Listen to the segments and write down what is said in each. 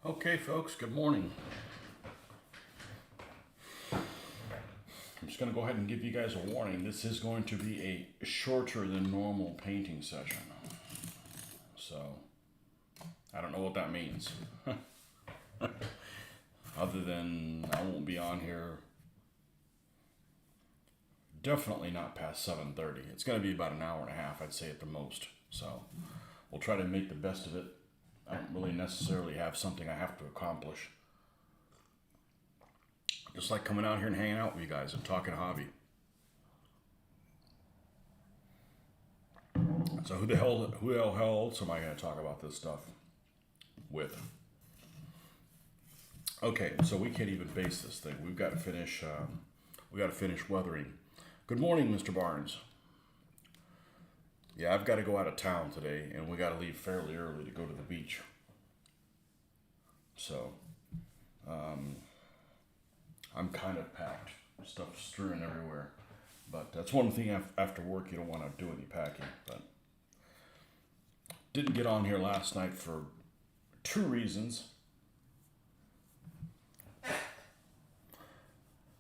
Okay, folks, good morning. I'm just going to go ahead and give you guys a warning. This is going to be a shorter than normal painting session. So, I don't know what that means. Other than I won't be on here definitely not past 7:30. It's going to be about an hour and a half, I'd say at the most. So, we'll try to make the best of it. I don't really necessarily have something I have to accomplish. Just like coming out here and hanging out with you guys and talking hobby. So who the hell else am I going to talk about this stuff with? Okay, so we can't even base this thing. We've got to finish. We got to finish weathering. Good morning, Mr. Barnes. Yeah, I've got to go out of town today, and we got to leave fairly early to go to the beach. So, I'm kind of packed. Stuff strewn everywhere. But that's one thing after work you don't want to do any packing. But didn't get on here last night for two reasons.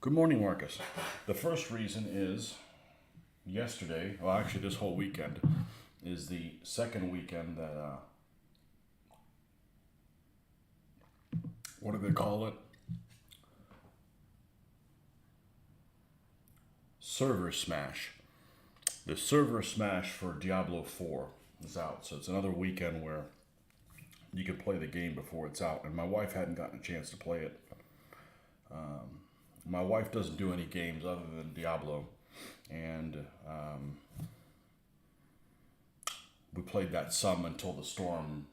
Good morning, Marcus. The first reason is yesterday, well, actually, this whole weekend is the second weekend that, what do they call it? Server Smash. The Server Smash for Diablo 4 is out, so it's another weekend where you can play the game before it's out. And my wife hadn't gotten a chance to play it. My wife doesn't do any games other than Diablo, and we played that some until the storm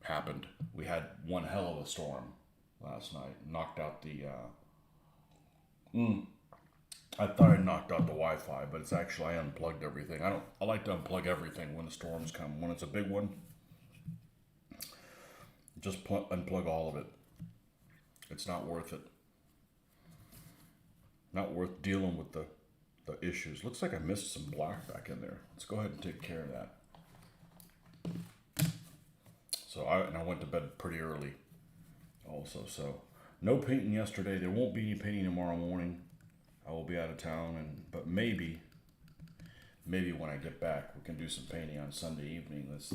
happened. We had one hell of a storm last night. Knocked out the. I thought I knocked out the Wi-Fi, but it's actually I unplugged everything. I like to unplug everything when the storms come. When it's a big one, just unplug all of it. It's not worth it. Not worth dealing with the issues. Looks like I missed some black back in there. Let's go ahead and take care of that. So I went to bed pretty early also. So no painting yesterday. There won't be any painting tomorrow morning. I will be out of town, but maybe when I get back we can do some painting on Sunday evening. That's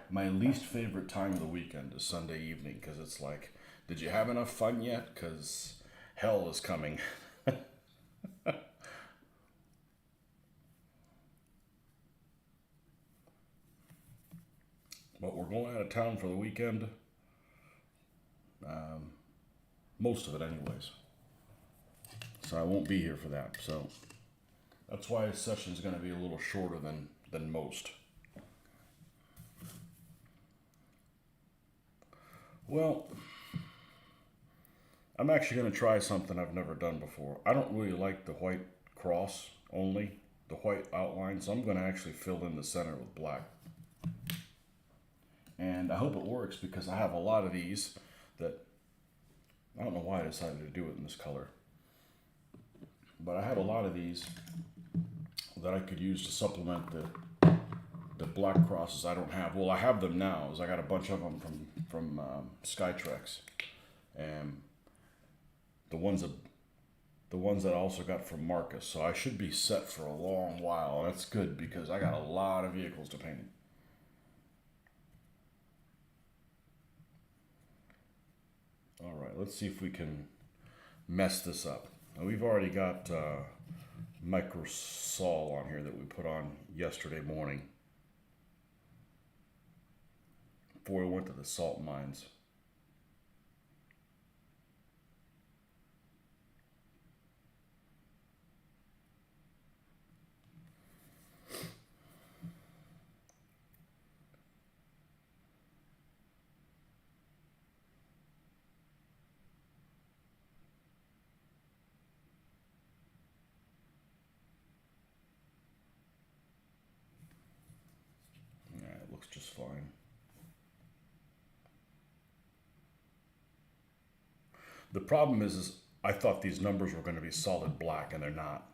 my least favorite time of the weekend is Sunday evening, because it's like, did you have enough fun yet? Because hell is coming. But we're going out of town for the weekend. Most of it anyways. So I won't be here for that. So that's why this session is going to be a little shorter than most. Well, I'm actually going to try something I've never done before. I don't really like the white cross only, the white outline, so I'm going to actually fill in the center with black. And I hope it works, because I have a lot of these that, I don't know why I decided to do it in this color, but I have a lot of these that I could use to supplement the black crosses I don't have. Well, I have them now, as I got a bunch of them from Skytrex, and the ones that I also got from Marcus. So I should be set for a long while. And that's good, because I got a lot of vehicles to paint. All right, let's see if we can mess this up. Now, we've already got microsol on here that we put on yesterday morning before we went to the salt mines. Yeah, it looks just fine. The problem is I thought these numbers were going to be solid black, and they're not.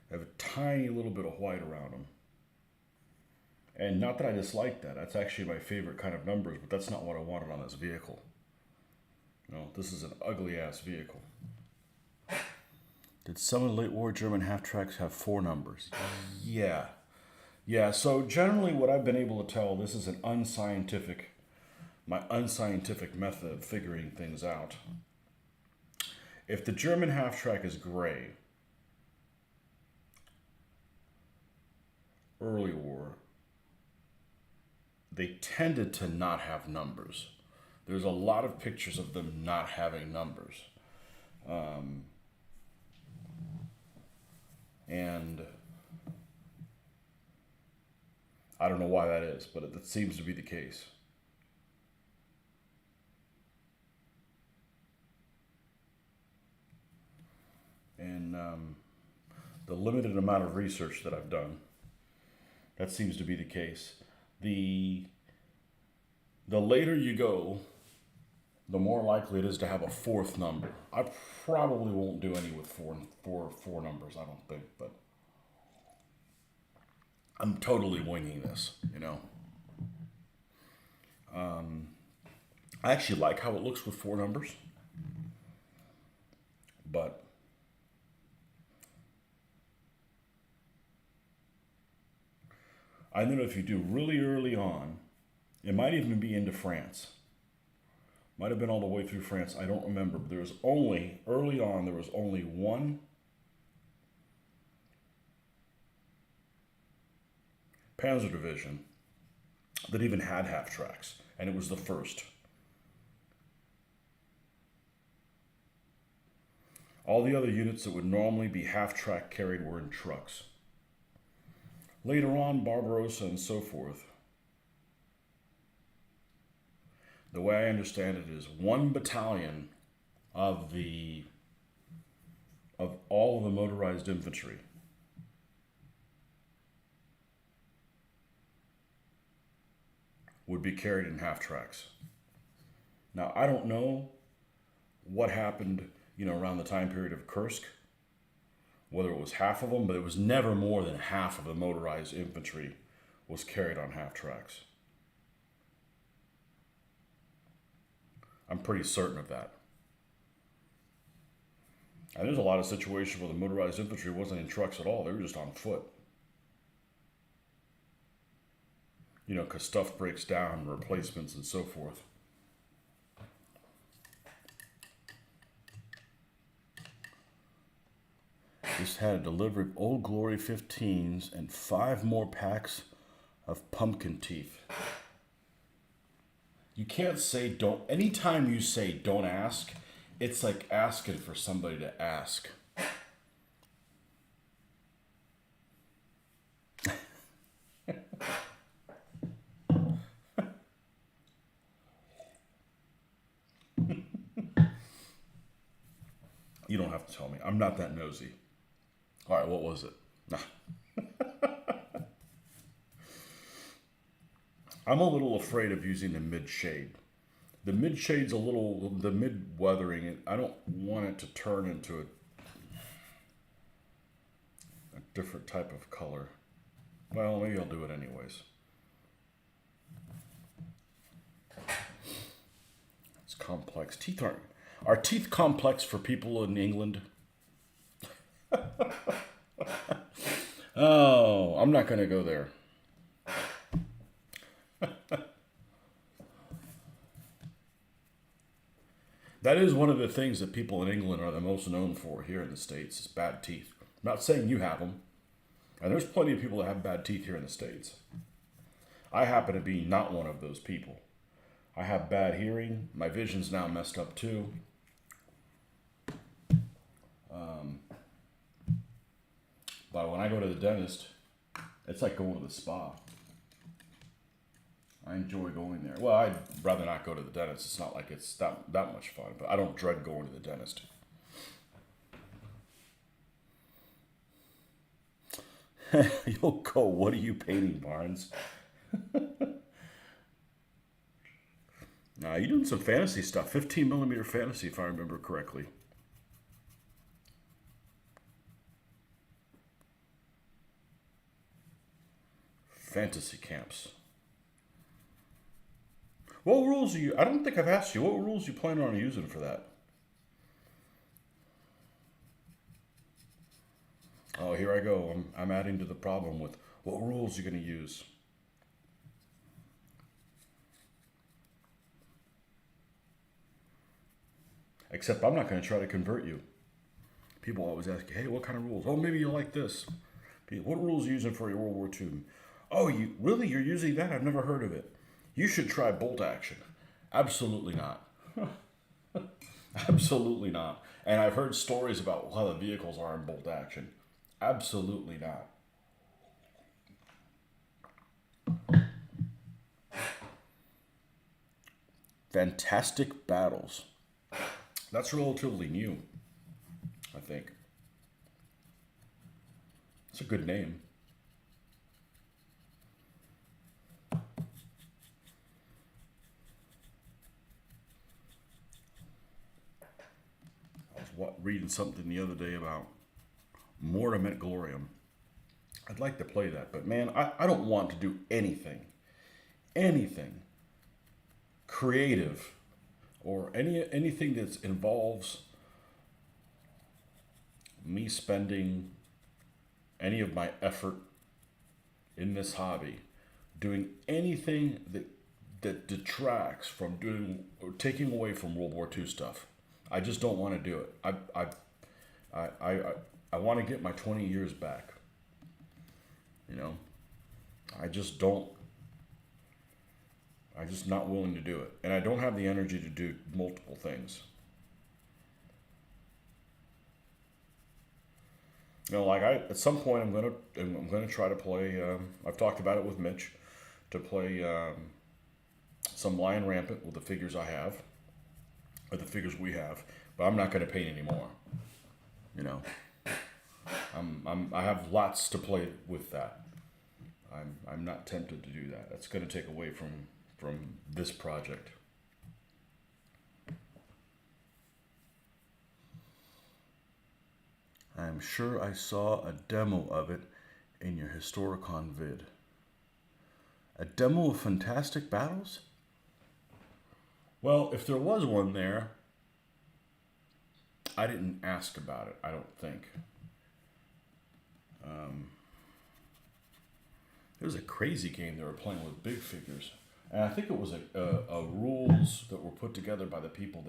They have a tiny little bit of white around them. And not that I dislike that. That's actually my favorite kind of numbers, but that's not what I wanted on this vehicle. No, this is an ugly ass vehicle. Did some of the late war German half-tracks have 4 numbers? Yeah. Yeah, so generally what I've been able to tell, this is my unscientific method of figuring things out. If the German half-track is gray, early war, they tended to not have numbers. There's a lot of pictures of them not having numbers. And I don't know why that is, but it seems to be the case. And the limited amount of research that I've done, that seems to be the case. The later you go, the more likely it is to have a 4th number. I probably won't do any with four numbers, I don't think, but I'm totally winging this, you know. I actually like how it looks with 4 numbers, but I know if you do really early on, it might even be into France. Might have been all the way through France. I don't remember. But early on, there was only one Panzer division that even had half-tracks, and it was the first. All the other units that would normally be half-track carried were in trucks. Later on, Barbarossa and so forth, the way I understand it is 1 battalion of all of the motorized infantry would be carried in half-tracks. Now, I don't know what happened, around the time period of Kursk, whether it was half of them, but it was never more than half of the motorized infantry was carried on half-tracks. I'm pretty certain of that. And there's a lot of situations where the motorized infantry wasn't in trucks at all. They were just on foot. Because stuff breaks down, replacements and so forth. This had a delivery of Old Glory 15s and 5 more packs of pumpkin teeth. You can't say don't. Anytime you say don't ask, it's like asking for somebody to ask. You don't have to tell me. I'm not that nosy. All right, what was it? I'm a little afraid of using the mid shade. The mid shade's the mid weathering. I don't want it to turn into a different type of color. Well, maybe I'll do it anyways. It's complex. Are teeth complex for people in England? Oh, I'm not going to go there. That is one of the things that people in England are the most known for here in the States is bad teeth. I'm not saying you have them. And there's plenty of people that have bad teeth here in the States. I happen to be not one of those people. I have bad hearing. My vision's now messed up too. But when I go to the dentist, it's like going to the spa. I enjoy going there. Well, I'd rather not go to the dentist. It's not like it's that much fun, but I don't dread going to the dentist. You'll go, what are you painting, Barnes? Nah, you're doing some fantasy stuff. 15 millimeter fantasy, if I remember correctly. fantasy camps. What rules are you? I don't think I've asked you. What rules you plan on using for that? Oh, here I go. I'm adding to the problem with what rules you're going to use. Except I'm not going to try to convert you. People always ask, hey, what kind of rules? Oh, maybe you like this. What rules are you using for your World War II? Oh, you really? You're using that? I've never heard of it. You should try bolt action. Absolutely not. Absolutely not. And I've heard stories about how the vehicles are in bolt action. Absolutely not. Fantastic battles. That's relatively new, I think. It's a good name. I was reading something the other day about Mortem et Gloriam. I'd like to play that, but man, I don't want to do anything creative or anything that involves me spending any of my effort in this hobby doing anything that detracts from doing or taking away from World War II stuff. I just don't want to do it. I want to get my 20 years back. You know, I just don't. I'm just not willing to do it, and I don't have the energy to do multiple things. You know, like at some point I'm gonna try to play. I've talked about it with Mitch to play some Lion Rampant with the figures I have, or the figures we have. But I'm not gonna paint anymore. You know, I have lots to play with that. I'm not tempted to do that. That's gonna take away from this project. I'm sure I saw a demo of it in your Historicon vid. A demo of Fantastic Battles? Well, if there was one there, I didn't ask about it, I don't think. It was a crazy game they were playing with big figures. And I think it was a rules that were put together by the people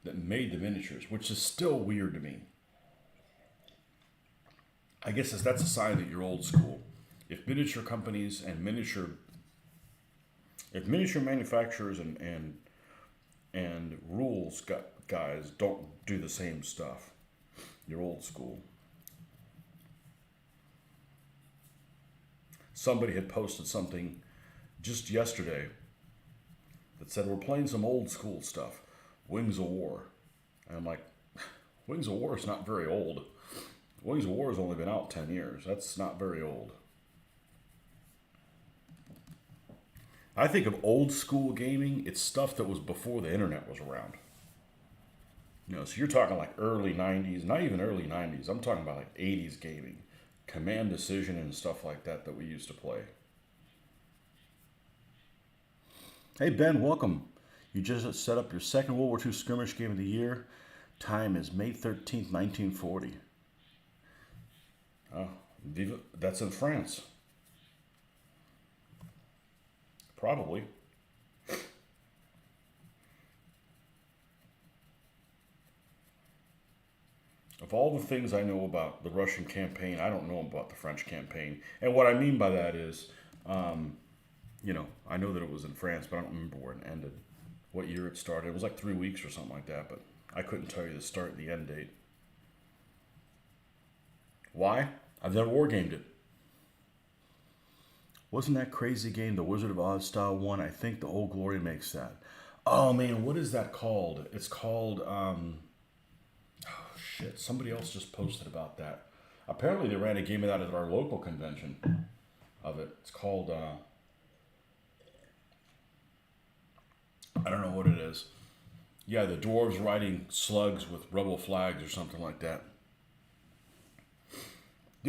that made the miniatures, which is still weird to me. I guess that's a sign that you're old school. If miniature companies and if miniature manufacturers and rules guys don't do the same stuff, you're old school. Somebody had posted something just yesterday that said we're playing some old school stuff, Wings of War. And I'm like, Wings of War is not very old. Wings of War has only been out 10 years. That's not very old. I think of old school gaming, it's stuff that was before the internet was around. You know, so you're talking like early 90s, not even early 90s. I'm talking about like 80s gaming. Command Decision and stuff like that we used to play. Hey Ben, welcome. You just set up your second World War II skirmish game of the year. Time is May 13th, 1940. Oh, that's in France. Probably. Of all the things I know about the Russian campaign, I don't know about the French campaign. And what I mean by that is, you know, I know that it was in France, but I don't remember where it ended, what year it started. It was like 3 weeks or something like that, but I couldn't tell you the start and the end date. Why? I've never wargamed it. Wasn't that crazy game, the Wizard of Oz style one? I think the Old Glory makes that. Oh man, what is that called? It's called, oh shit, somebody else just posted about that. Apparently they ran a game of that at our local convention of it. It's called, I don't know what it is. Yeah, the dwarves riding slugs with rebel flags or something like that.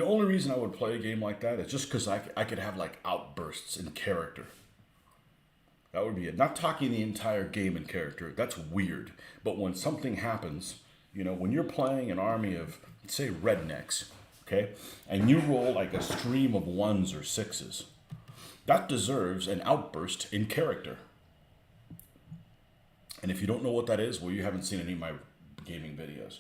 The only reason I would play a game like that is just because I could have like outbursts in character. That would be it. Not talking the entire game in character. That's weird. But when something happens, you know, when you're playing an army of, say, rednecks, okay, and you roll like a stream of ones or sixes, that deserves an outburst in character. And if you don't know what that is, well, you haven't seen any of my gaming videos.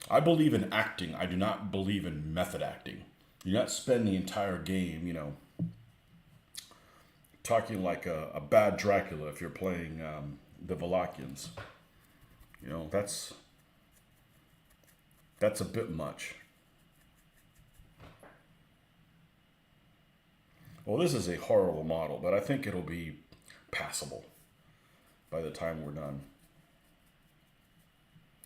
I believe in acting. I do not believe in method acting. You not spend the entire game, you know, talking like a bad Dracula if you're playing the Valachians. You know, that's a bit much. Well, this is a horrible model, but I think it'll be passable by the time we're done.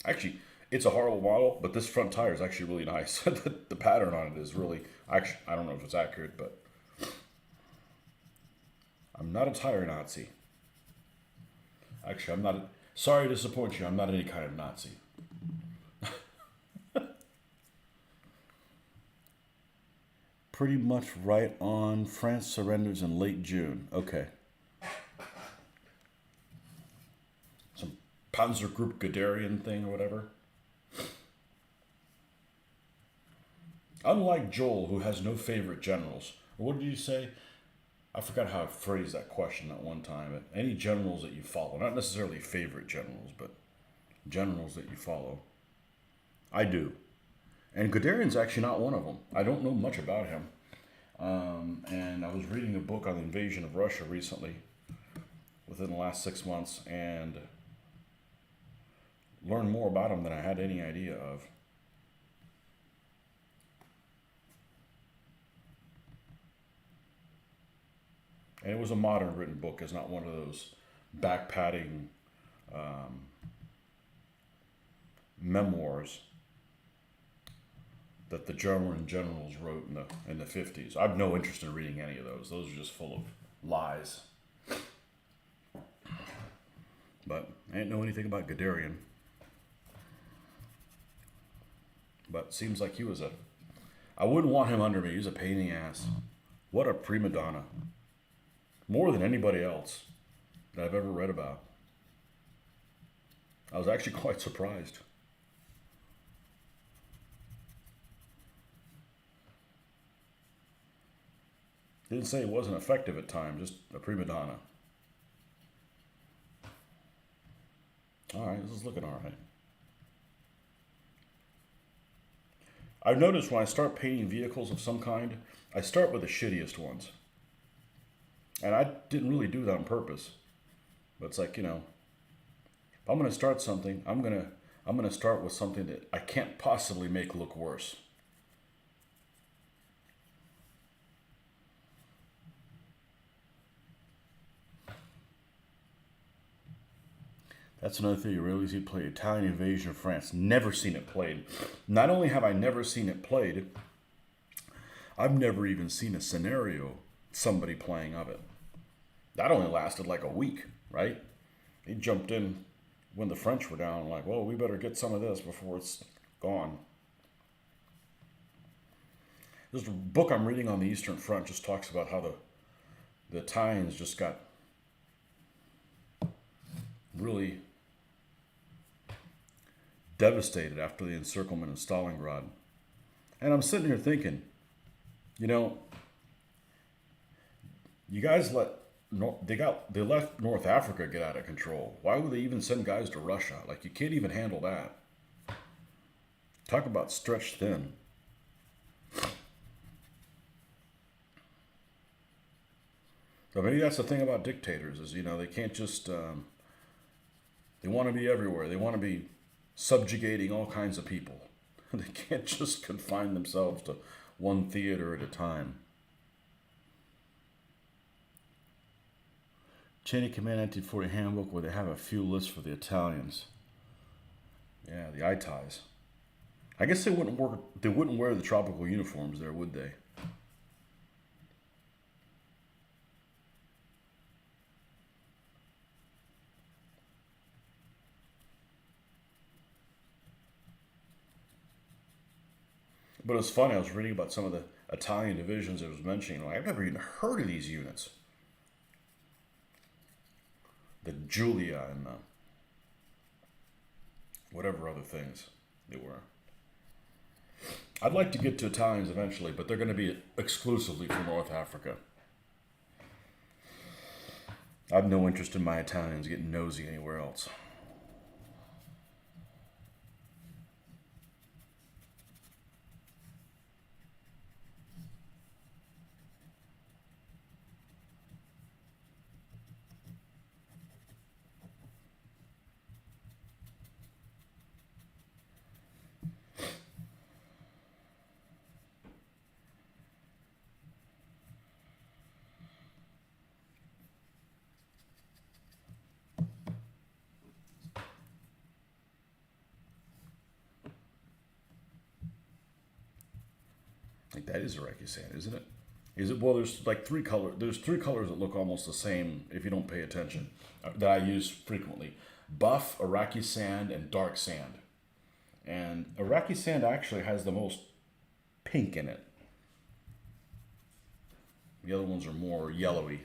Actually, it's a horrible model, but this front tire is actually really nice. The pattern on it is really, actually, I don't know if it's accurate, but I'm not a tire Nazi. Actually, I'm not, sorry to disappoint you, I'm not any kind of Nazi. Pretty much right on. France surrenders in late June. Okay. Some Panzer Group Guderian thing or whatever. Unlike Joel, who has no favorite generals. Or what did you say? I forgot how I phrased that question at one time. But any generals that you follow, not necessarily favorite generals, but generals that you follow. I do. And Guderian's actually not one of them. I don't know much about him. And I was reading a book on the invasion of Russia recently, within the last 6 months, and learned more about him than I had any idea of. And it was a modern written book. It's not one of those back-padding memoirs that the German generals wrote in the 50s. I have no interest in reading any of those. Those are just full of lies. But I didn't know anything about Guderian. But seems like he was I wouldn't want him under me. He was a pain in the ass. What a prima donna. More than anybody else that I've ever read about. I was actually quite surprised. Didn't say it wasn't effective at times, just a prima donna. All right, this is looking all right. I've noticed when I start painting vehicles of some kind, I start with the shittiest ones. And I didn't really do that on purpose. But it's like, you know, if I'm going to start something, I'm going to start with something that I can't possibly make look worse. That's another thing you really see played. Italian invasion of France. Never seen it played. Not only have I never seen it played, I've never even seen a scenario, somebody playing of it. That only lasted like a week, right? They jumped in when the French were down, like, well, we better get some of this before it's gone. This book I'm reading on the Eastern Front just talks about how the Italians just got really devastated after the encirclement of Stalingrad. And I'm sitting here thinking, you know, you guys they left North Africa get out of control. Why would they even send guys to Russia? Like, you can't even handle that. Talk about stretched thin. So maybe that's the thing about dictators is, you know, they can't just, they want to be everywhere. They want to be subjugating all kinds of people. They can't just confine themselves to one theater at a time. Chain of Command 1940 handbook where they have a few lists for the Italians. Yeah, the ITIs. I guess they wouldn't wear the tropical uniforms there, would they? But it's funny, I was reading about some of the Italian divisions it was mentioning. Like, I've never even heard of these units. The Giulia and the whatever other things they were. I'd like to get to Italians eventually, but they're going to be exclusively from North Africa. I have no interest in my Italians getting nosy anywhere else. Like that is Iraqi sand, isn't it? Is it? Well, there's like three color. There's three colors that look almost the same if you don't pay attention. That I use frequently: buff, Iraqi sand, and dark sand. And Iraqi sand actually has the most pink in it. The other ones are more yellowy.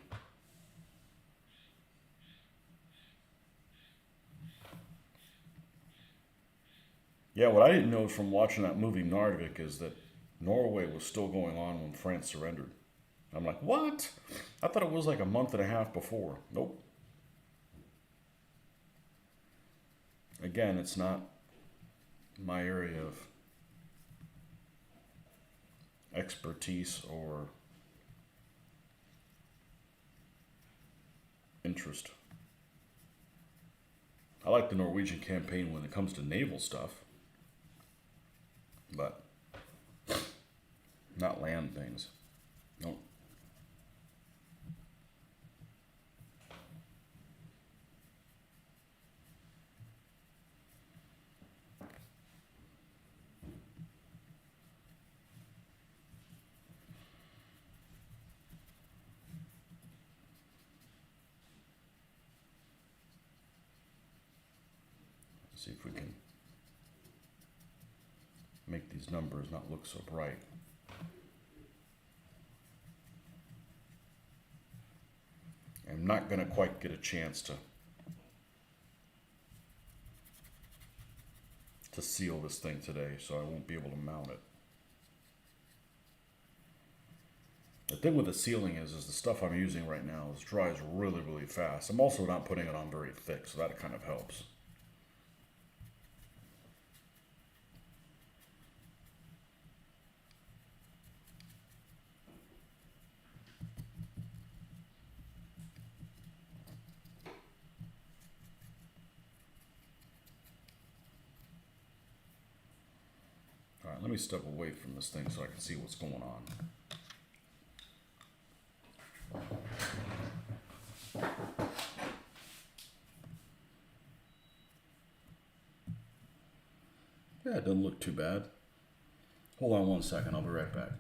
Yeah, what I didn't know from watching that movie Narvik is that Norway was still going on when France surrendered. I'm like, what? I thought it was like a month and a half before. Nope. Again, it's not my area of expertise or interest. I like the Norwegian campaign when it comes to naval stuff, but not land things. No. Let's see if we can make these numbers not look so bright. I'm not going to quite get a chance to seal this thing today, so I won't be able to mount it. The thing with the sealing is the stuff I'm using right now dries really, really fast. I'm also not putting it on very thick, so that kind of helps. All right, let me step away from this thing so I can see what's going on. Yeah, it doesn't look too bad. Hold on one second, I'll be right back.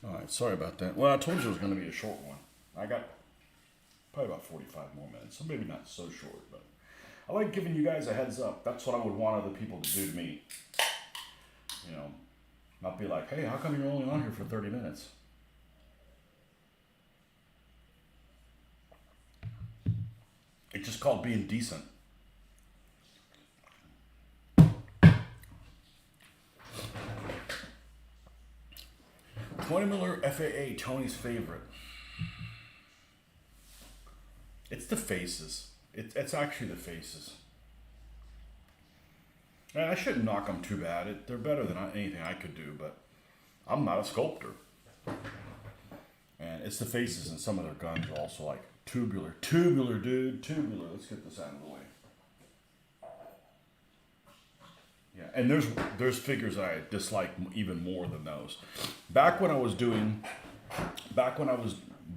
All right, sorry about that. Well, I told you it was going to be a short one. I got probably about 45 more minutes, so maybe not so short, but I like giving you guys a heads up. That's what I would want other people to do to me. You know, not be like, hey, how come you're only on here for 30 minutes? It's just called being decent. $20 Miller FAA, Tony's favorite. It's the faces. It's actually the faces. And I shouldn't knock them too bad. They're better than anything I could do, but I'm not a sculptor. And it's the faces, and some of their guns are also like tubular. Tubular, dude. Tubular. Let's get this out of the way. Yeah, and there's figures that I dislike even more than those. Back when I was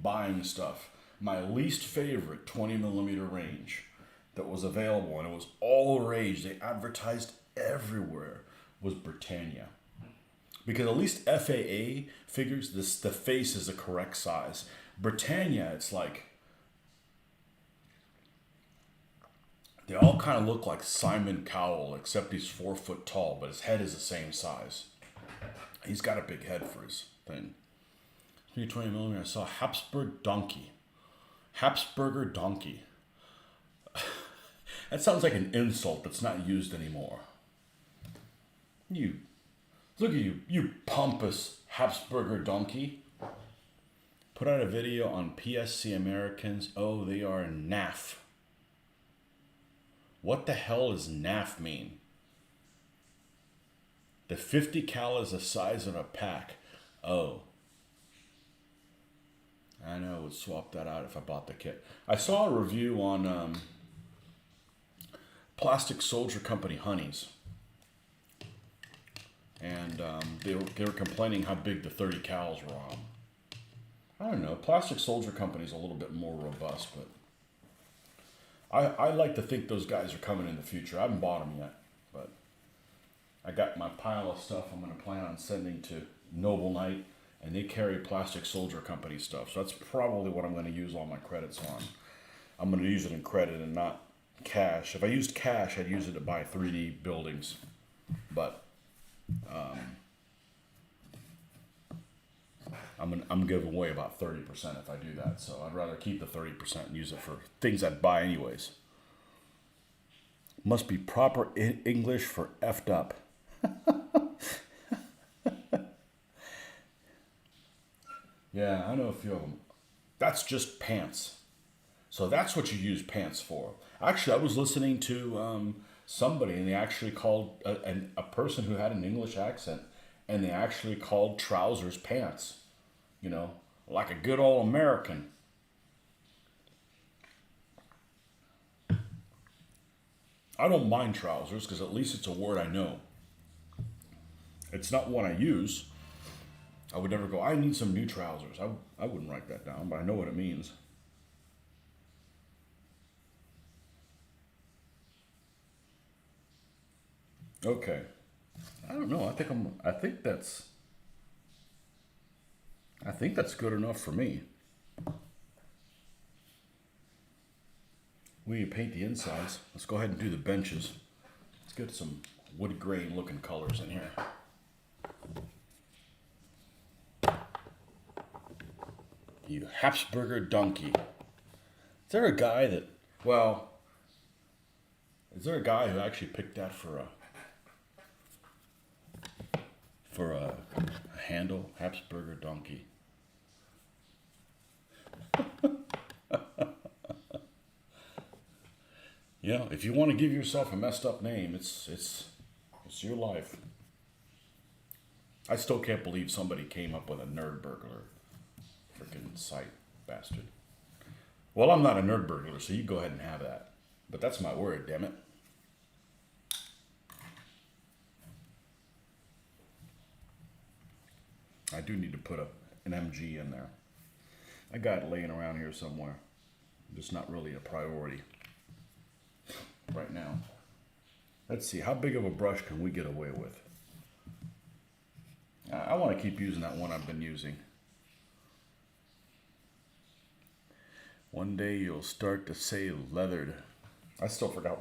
buying stuff, my least favorite 20mm range that was available, and it was all the rage, they advertised everywhere, was Britannia. Because at least FAA figures the face is the correct size. Britannia, it's like they all kind of look like Simon Cowell, except he's 4 foot tall, but his head is the same size. He's got a big head for his thing. 20mm, I saw Habsburg Donkey. Habsburger Donkey. That sounds like an insult that's not used anymore. Look at you pompous Habsburger Donkey. Put out a video on PSC Americans. Oh, they are naff. What the hell does naff mean? The 50 cal is the size of a pack. Oh. I know I would swap that out if I bought the kit. I saw a review on Plastic Soldier Company Honeys. And they were complaining how big the 30 cals were on. I don't know. Plastic Soldier Company's a little bit more robust, but I like to think those guys are coming in the future. I haven't bought them yet, but I got my pile of stuff I'm going to plan on sending to Noble Knight, and they carry Plastic Soldier Company stuff. So that's probably what I'm going to use all my credits on. I'm going to use it in credit and not cash. If I used cash, I'd use it to buy 3D buildings, but I'm giving away about 30% if I do that. So I'd rather keep the 30% and use it for things I'd buy anyways. Must be proper English for effed up. Yeah, I know a few of them. That's just pants. So that's what you use pants for. Actually, I was listening to somebody, and they actually called a person who had an English accent, and they actually called trousers pants. You know, like a good old American. I don't mind trousers because at least it's a word I know. It's not one I use. I would never go, I need some new trousers. I wouldn't write that down, but I know what it means. Okay. I don't know. I think that's good enough for me. We need to paint the insides. Let's go ahead and do the benches. Let's get some wood grain looking colors in here. You Habsburger donkey. Is there a guy who actually picked that for a handle? Habsburger donkey. You know, if you want to give yourself a messed up name, it's your life. I still can't believe somebody came up with a nerd burglar freaking site, bastard. Well, I'm not a nerd burglar, so you go ahead and have that. But that's my word, damn it. I do need to put an MG in there. I got it laying around here somewhere. Just not really a priority right now. Let's see, how big of a brush can we get away with? I want to keep using that one I've been using. One day you'll start to say leathered. I still forgot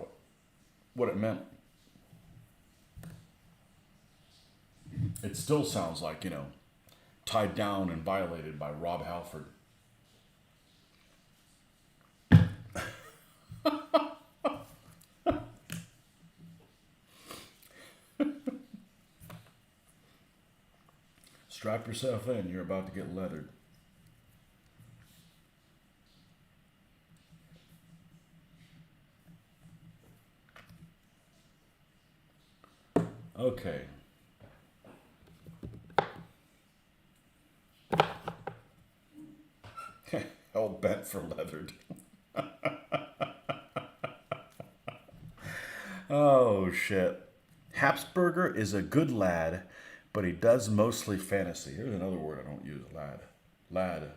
what it meant. It still sounds like, tied down and violated by Rob Halford. Strap yourself in, you're about to get leathered. Okay. Hell bent for leathered. Oh, shit. Habsburger is a good lad, but he does mostly fantasy. Here's another word I don't use, lad. Lad.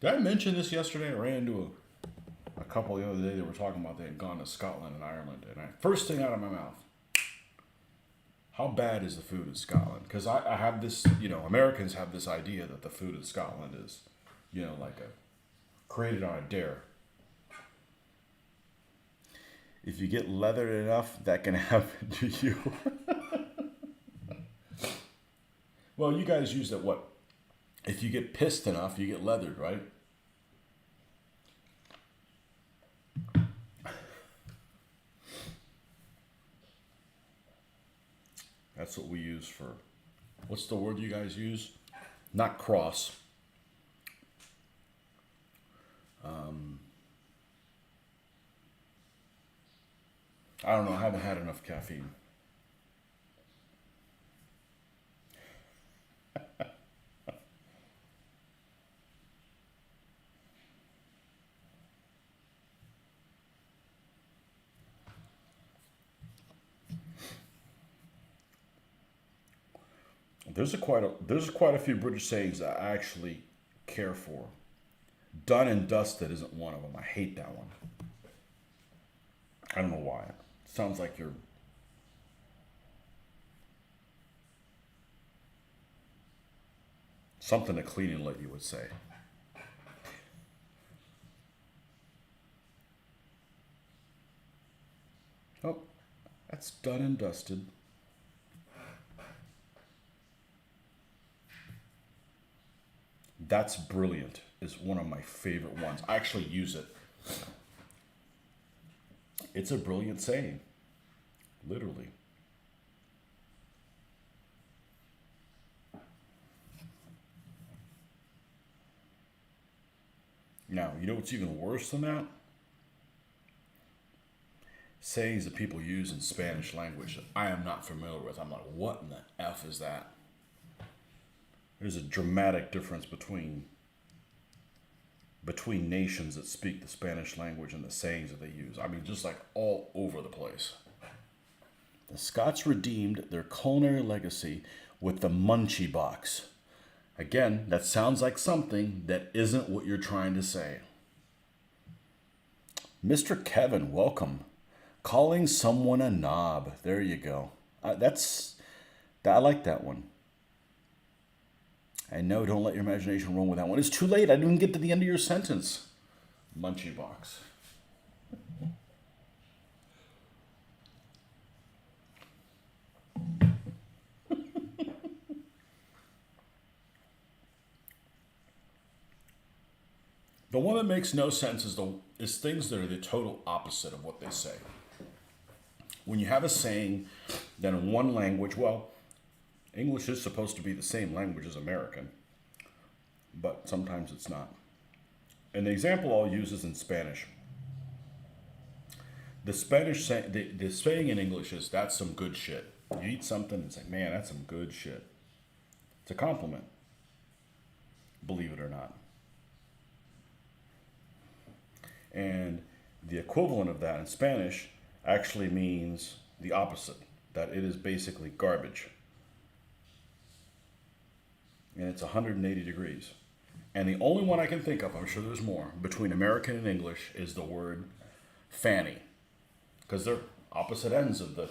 Did I mention this yesterday? I ran into a couple the other day that were talking about they had gone to Scotland and Ireland. And first thing out of my mouth, how bad is the food in Scotland? Because I have this, Americans have this idea that the food in Scotland is, like created on a dare. If you get leathered enough, that can happen to you. Well, you guys use that what? If you get pissed enough, you get leathered, right? That's what we use for, what's the word you guys use? Not cross. I don't know, I haven't had enough caffeine. There's quite a few British sayings that I actually care for. Done and dusted isn't one of them. I hate that one. I don't know why. It sounds like you're something a cleaning lady would say. Oh, that's done and dusted. That's brilliant is one of my favorite ones. I actually use it. It's a brilliant saying. Literally. Now, you know what's even worse than that? Sayings that people use in Spanish language that I am not familiar with. I'm like, what in the F is that? There's a dramatic difference between nations that speak the Spanish language and the sayings that they use. I mean, just like all over the place. The Scots redeemed their culinary legacy with the munchie box. Again, that sounds like something that isn't what you're trying to say. Mr. Kevin, welcome. Calling someone a knob. There you go. I like that one. And no, don't let your imagination run with that one. It's too late. I didn't even get to the end of your sentence. Munchie box. The one that makes no sense is things that are the total opposite of what they say. When you have a saying that in one language, well, English is supposed to be the same language as American, but sometimes it's not. And the example I'll use is in Spanish. The saying in English is, that's some good shit. You eat something, it's like, man, that's some good shit. It's a compliment, believe it or not. And the equivalent of that in Spanish actually means the opposite, that it is basically garbage. And it's 180 degrees. And the only one I can think of, I'm sure there's more, between American and English is the word fanny. Because they're opposite ends of the...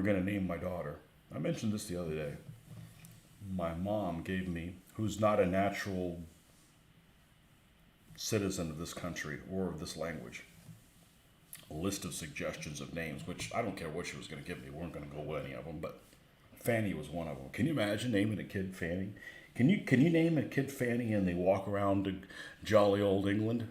going to name my daughter, I mentioned this the other day. My mom gave me, who's not a natural citizen of this country or of this language, a list of suggestions of names, which I don't care what she was going to give me. We weren't going to go with any of them, but Fanny was one of them. Can you imagine naming a kid Fanny? Can you name a kid Fanny and they walk around to jolly old England?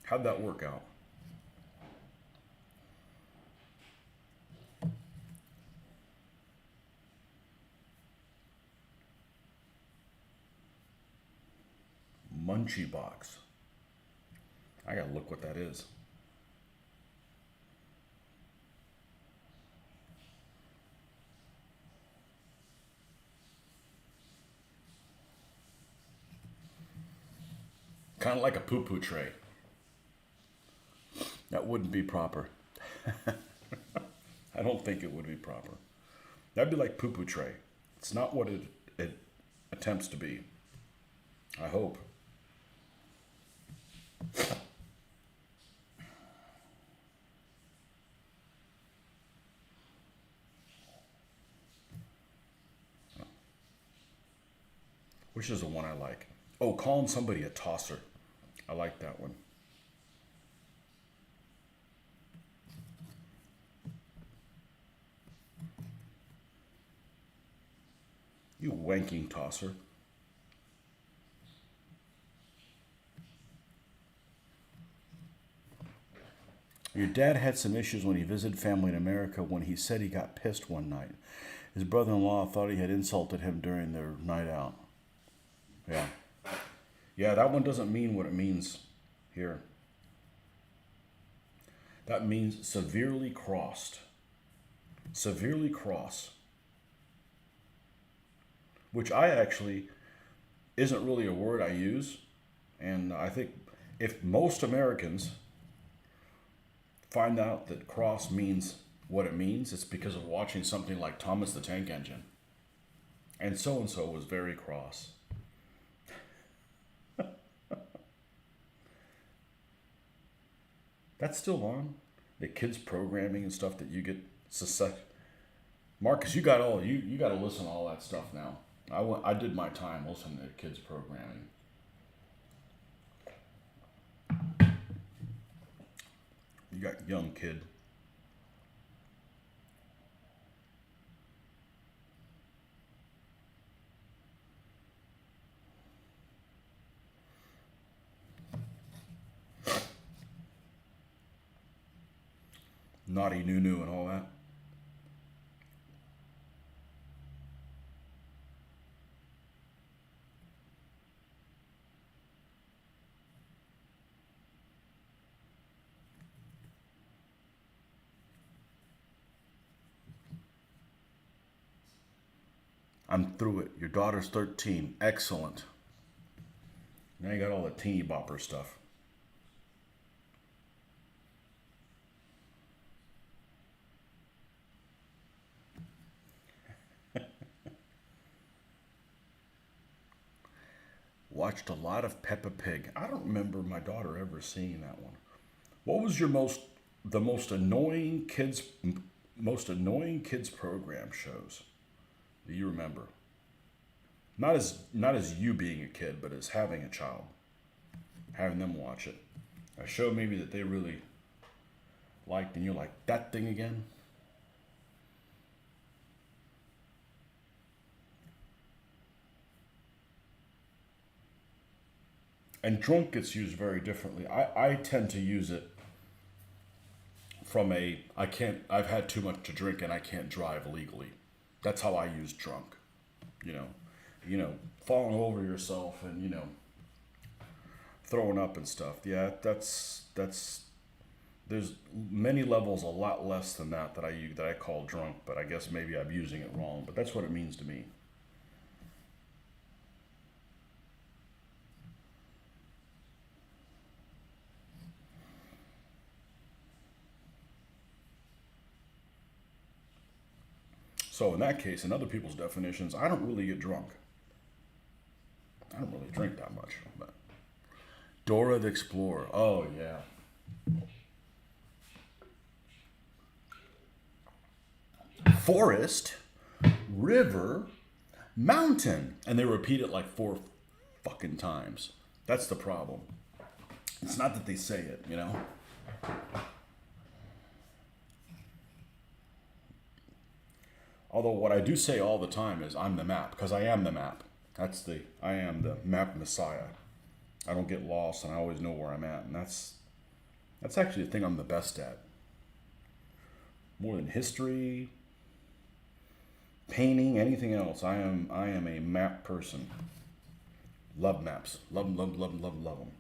How'd that work out? Munchie box. I gotta look what that is. Kind of like a poo-poo tray. That wouldn't be proper. I don't think it would be proper. That'd be like poo-poo tray. It's not what it attempts to be. I hope. Which is the one I like? Oh, calling somebody a tosser. I like that one. You wanking tosser. Your dad had some issues when he visited family in America when he said he got pissed one night. His brother-in-law thought he had insulted him during their night out. Yeah. Yeah, that one doesn't mean what it means here. That means severely crossed. Severely cross. Which I actually isn't really a word I use. And I think if most Americans find out that cross means what it means, it's because of watching something like Thomas the Tank Engine. And so was very cross. That's still on. The kids programming and stuff that you get. Marcus, you got you got to listen to all that stuff now. I did my time listening to kids programming. You got young kid. Naughty Nunu and all that. I'm through it. Your daughter's 13. Excellent. Now you got all the teeny bopper stuff. Watched a lot of Peppa Pig. I don't remember my daughter ever seeing that one. What was your the most annoying kids program shows that you remember? Not as you being a kid, but as having a child, having them watch it. A show maybe that they really liked, and you're like, that thing again. And drunk gets used very differently. I tend to use it from I've had too much to drink and I can't drive legally. That's how I use drunk. You know, falling over yourself and, throwing up and stuff. Yeah, that's there's many levels a lot less than that I use, that I call drunk, but I guess maybe I'm using it wrong, but that's what it means to me. So in that case, in other people's definitions, I don't really get drunk. I don't really drink that much. But Dora the Explorer. Oh, yeah. Forest, river, mountain. And they repeat it like 4 fucking times. That's the problem. It's not that they say it, you know? Although what I do say all the time is I'm the map, because I am the map. I am the map messiah. I don't get lost and I always know where I'm at. And that's actually the thing I'm the best at. More than history, painting, anything else. I am a map person. Love maps. Love them, love them, love them, love them, love them.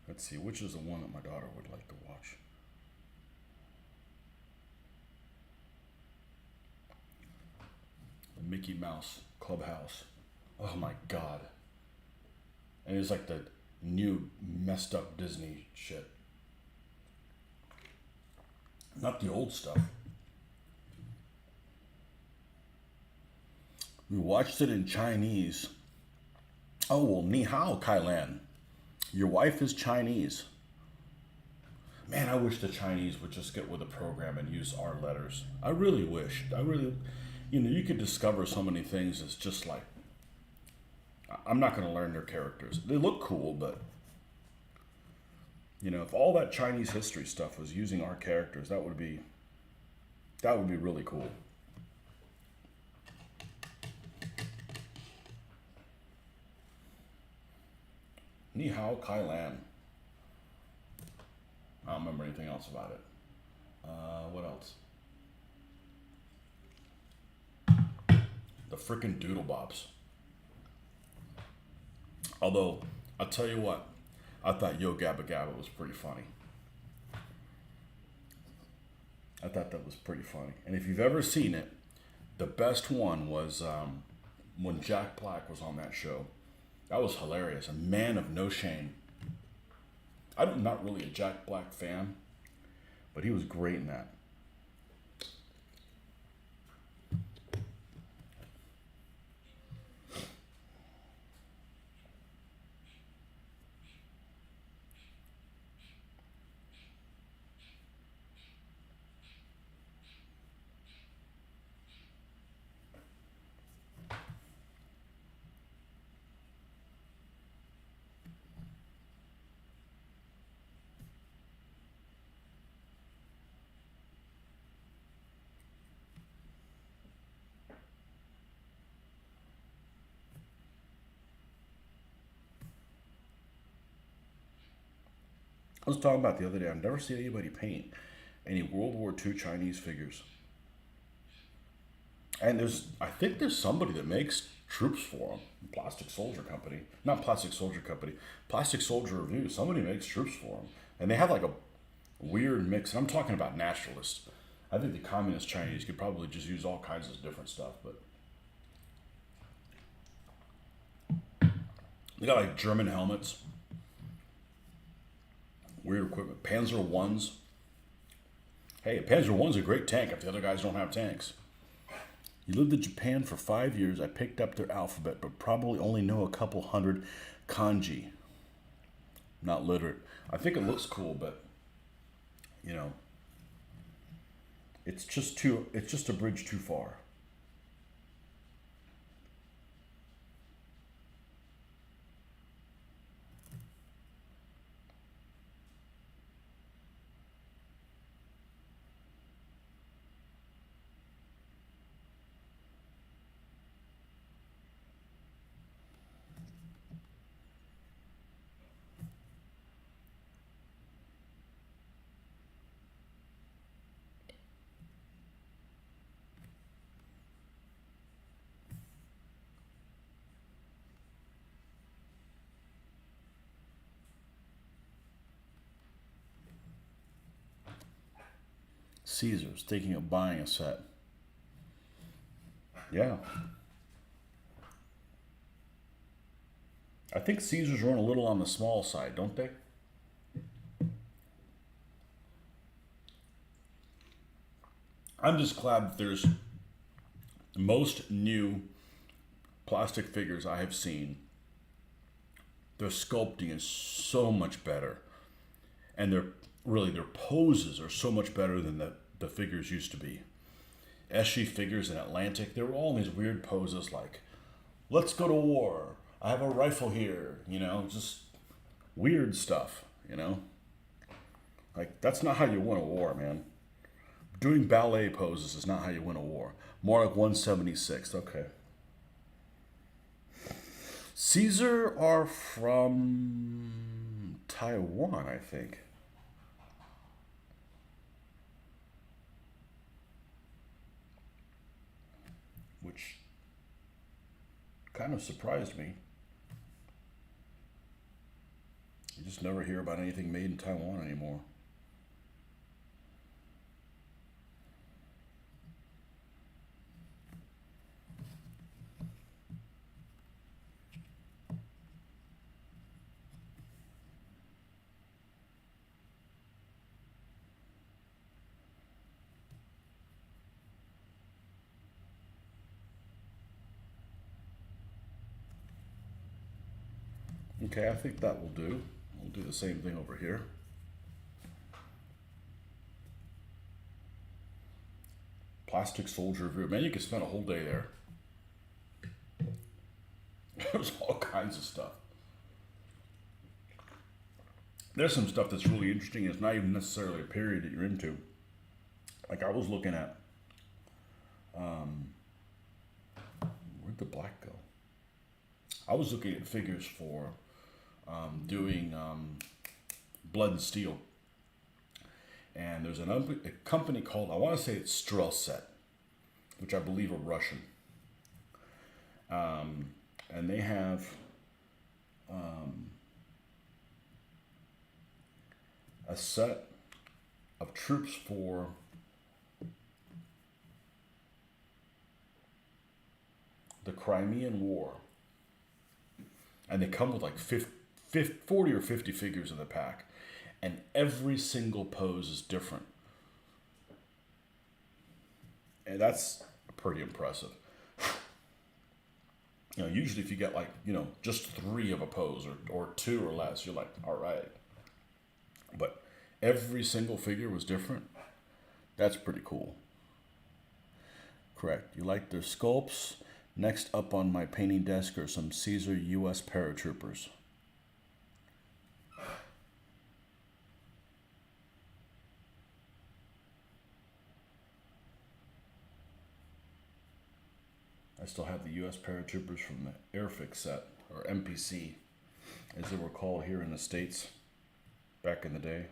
Let's see, which is the one that my daughter would like to watch? The Mickey Mouse Clubhouse. Oh my god. And it's like the new messed up Disney shit. Not the old stuff. We watched it in Chinese. Oh, well, ni hao, Kailan. Your wife is Chinese. Man, I wish the Chinese would just get with the program and use our letters. I really wish. You could discover so many things. It's just like, I'm not going to learn their characters. They look cool, but, if all that Chinese history stuff was using our characters, that would be really cool. Ni hao, Kai Lan. I don't remember anything else about it. What else? The frickin' Doodle Bops. Although, I'll tell you what, I thought Yo Gabba Gabba was pretty funny. I thought that was pretty funny. And if you've ever seen it, the best one was when Jack Black was on that show. That was hilarious. A man of no shame. I'm not really a Jack Black fan, but he was great in that. I was talking about the other day, I've never seen anybody paint any World War II Chinese figures. And I think there's somebody that makes troops for them. Plastic Soldier Company. Not Plastic Soldier Company. Plastic Soldier Review. Somebody makes troops for them. And they have like a weird mix. And I'm talking about naturalists. I think the communist Chinese could probably just use all kinds of different stuff. But they got like German helmets. Weird equipment. Panzer Ones. Hey, Panzer One's a great tank if the other guys don't have tanks. You lived in Japan for 5 years. I picked up their alphabet, but probably only know a couple hundred kanji. Not literate. I think it looks cool, but it's just a bridge too far. Caesar's thinking of buying a set. Yeah. I think Caesars run a little on the small side, don't they? I'm just glad that there's most new plastic figures I have seen. Their sculpting is so much better, and their poses are so much better than the figures used to be. Eschi figures in Atlantic, they were all in these weird poses like, let's go to war. I have a rifle here, just weird stuff, Like, that's not how you win a war, man. Doing ballet poses is not how you win a war. More like 176, okay. Caesar are from Taiwan, I think. Which kind of surprised me. You just never hear about anything made in Taiwan anymore. Okay, I think that will do. We'll do the same thing over here. Plastic soldier review. Man, you could spend a whole day there. There's all kinds of stuff. There's some stuff that's really interesting. It's not even necessarily a period that you're into. Like I was looking at, where'd the black go? I was looking at figures for doing Blood and Steel. And there's a company called, I want to say it's Strelset, which I believe are Russian. And they have a set of troops for the Crimean War. And they come with like 40 or 50 figures in the pack. And every single pose is different. And that's pretty impressive. Usually if you get like, just 3 of a pose or 2 or less, you're like, all right. But every single figure was different. That's pretty cool. Correct. You like their sculpts? Next up on my painting desk are some Caesar U.S. paratroopers. I still have the U.S. paratroopers from the Airfix set, or MPC, as they were called here in the States back in the day.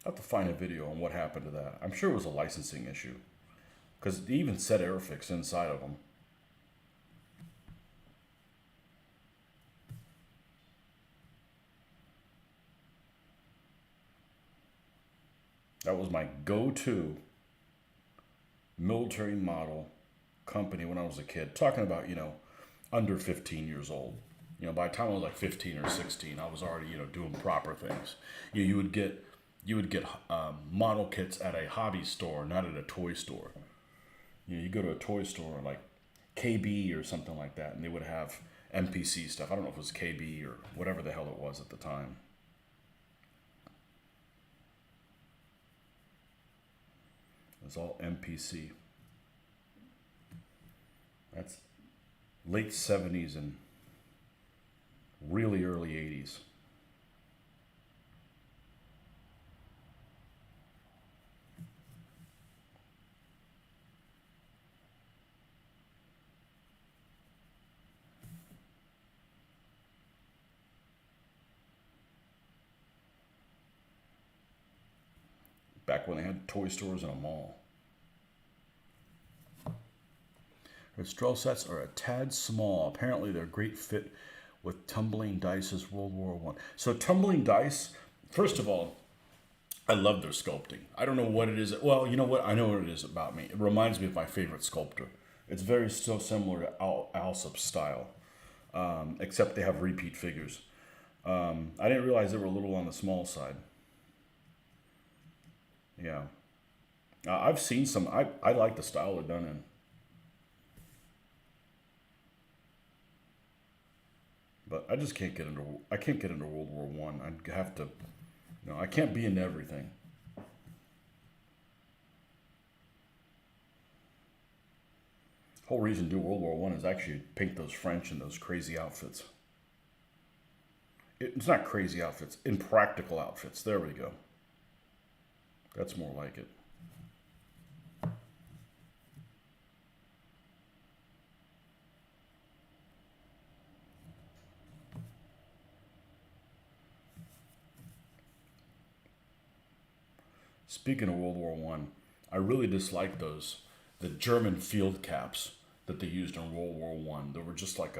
I'll have to find a video on what happened to that. I'm sure it was a licensing issue, because they even said Airfix inside of them. That was my go-to military model company when I was a kid. Talking about, under 15 years old. By the time I was like 15 or 16, I was already, doing proper things. You would get model kits at a hobby store, not at a toy store. You go to a toy store like KB or something like that, and they would have MPC stuff. I don't know if it was KB or whatever the hell it was at the time. It's all MPC. That's late 70s and really early 80s. Back when they had toy stores in a mall. Her straw sets are a tad small. Apparently they're a great fit with Tumbling Dice's World War One. So Tumbling Dice, first of all, I love their sculpting. I don't know what it is. Well, you know what? I know what it is about me. It reminds me of my favorite sculptor. It's very still similar to Alsop's style. except they have repeat figures. I didn't realize they were a little on the small side. Yeah. I've seen some. I like the style they're done in. But I just can't get into. I can't get into World War One. I'd have to. I can't be into everything. Whole reason to do World War One is actually paint those French in those crazy outfits. It's not crazy outfits, impractical outfits. There we go. That's more like it. Speaking of World War One, I really dislike the German field caps that they used in World War One. They were just like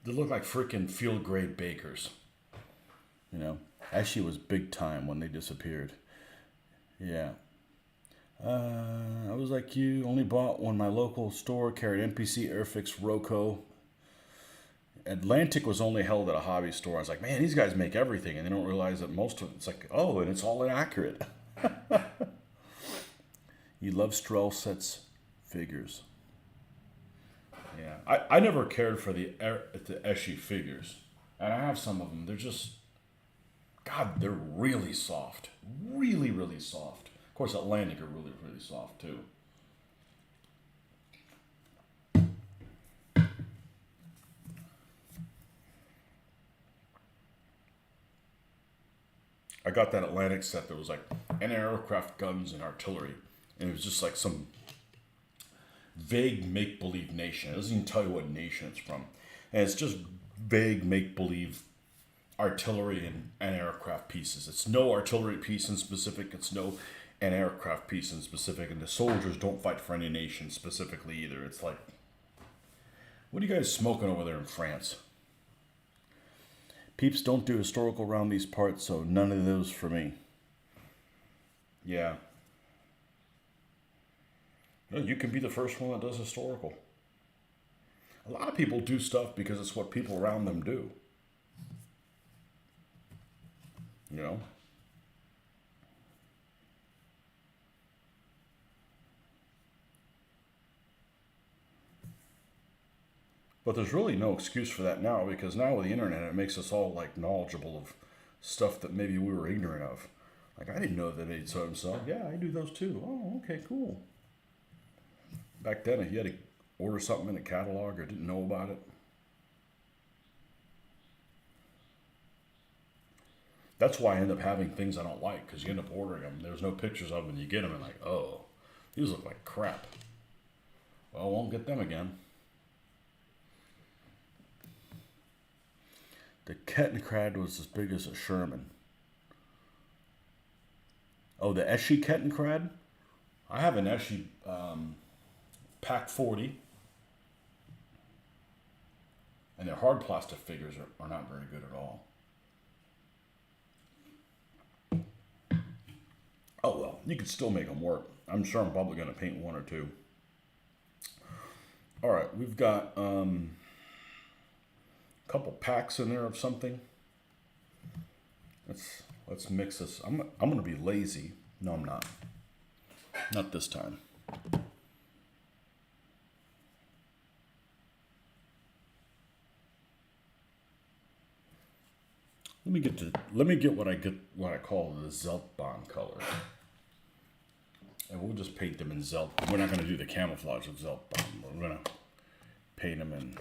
they looked like freaking field grade bakers. Actually, it was big time when they disappeared. Yeah. I was like you, only bought when my local store carried NPC, Airfix, Roco. Atlantic was only held at a hobby store. I was like, man, these guys make everything, and they don't realize that most of it's like, oh, and it's all inaccurate. You love Strelset's figures. Yeah, I never cared for the Eschi figures, and I have some of them. They're just, God, they're really soft, really, really soft. Of course, Atlantic are really, really soft too. I got that Atlantic set that was like anti-aircraft guns and artillery, and it was just like some vague make-believe nation. It doesn't even tell you what nation it's from, and it's just vague make-believe artillery and aircraft pieces. It's no artillery piece in specific. It's no an aircraft piece in specific, and the soldiers don't fight for any nation specifically either. It's like, what are you guys smoking over there in France? Peeps don't do historical around these parts, so none of those for me. Yeah. You can be the first one that does historical. A lot of people do stuff because it's what people around them do. You know? But there's really no excuse for that now, because now with the internet, it makes us all like knowledgeable of stuff that maybe we were ignorant of. Like, I didn't know that they so and so. Yeah, I do those too. Oh, okay, cool. Back then, if you had to order something in a catalog or didn't know about it, that's why I end up having things I don't like, because you end up ordering them. There's no pictures of them, and you get them, and like, oh, these look like crap. Well, I won't get them again. The Kettenkrad was as big as a Sherman. Oh, the Eschi Kettenkrad? I have an Eschi Pack 40. And their hard plastic figures are not very good at all. Oh well, you could still make them work. I'm sure I'm probably going to paint one or two. All right, we've got a couple packs in there of something. Let's mix this. I'm going to be lazy. No, I'm not. Not this time. Let me get what I call the Zeltbahn color. And we'll just paint them in Zelt. We're not going to do the camouflage of Zeltbahn. We're going to paint them in,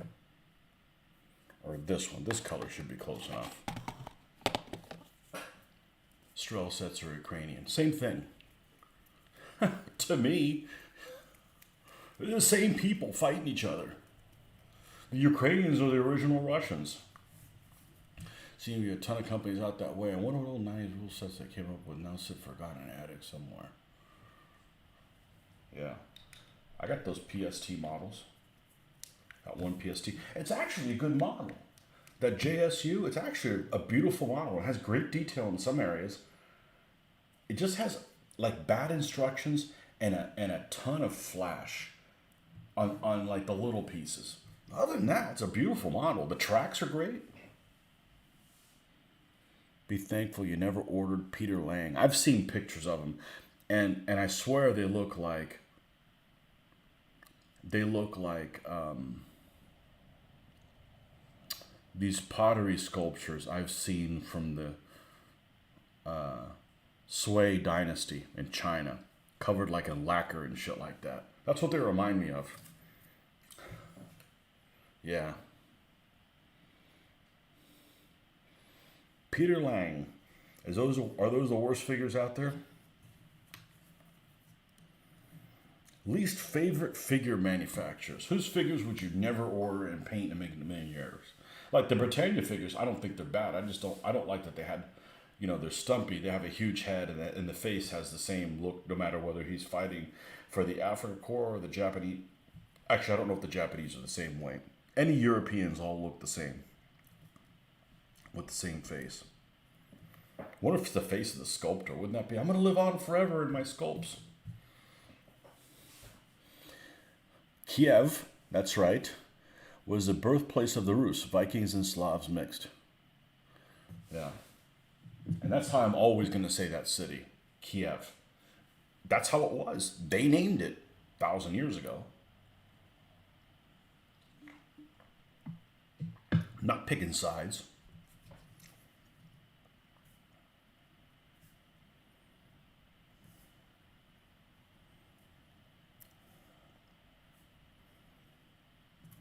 or this one. This color should be close enough. Strelsets are Ukrainian. Same thing. To me, they're the same people fighting each other. The Ukrainians are the original Russians. Seems to be a ton of companies out that way. And what are those 90s rule sets that came up with now sit forgotten in an attic somewhere? Yeah. I got those PST models. Got one PST. It's actually a good model. That JSU, it's actually a beautiful model. It has great detail in some areas. It just has like bad instructions and a ton of flash on like the little pieces. Other than that, it's a beautiful model. The tracks are great. Be thankful you never ordered Peter Lang. I've seen pictures of him, and I swear they look like these pottery sculptures I've seen from the Sui dynasty in China, covered like in lacquer and shit like that. That's what they remind me of. Yeah. Peter Lang. Are those the worst figures out there? Least favorite figure manufacturers. Whose figures would you never order and paint and make into miniatures? Like the Britannia figures, I don't think they're bad. I don't like that they had, they're stumpy. They have a huge head, and the face has the same look no matter whether he's fighting for the African Corps or the Japanese. Actually, I don't know if the Japanese are the same way. Any Europeans all look the same with the same face. What if it's the face of the sculptor? Wouldn't that be? I'm going to live on forever in my sculpts. Kiev, that's right, was the birthplace of the Rus, Vikings and Slavs mixed. Yeah. And that's how I'm always going to say that city, Kiev. That's how it was. They named it 1,000 years ago. Not picking sides.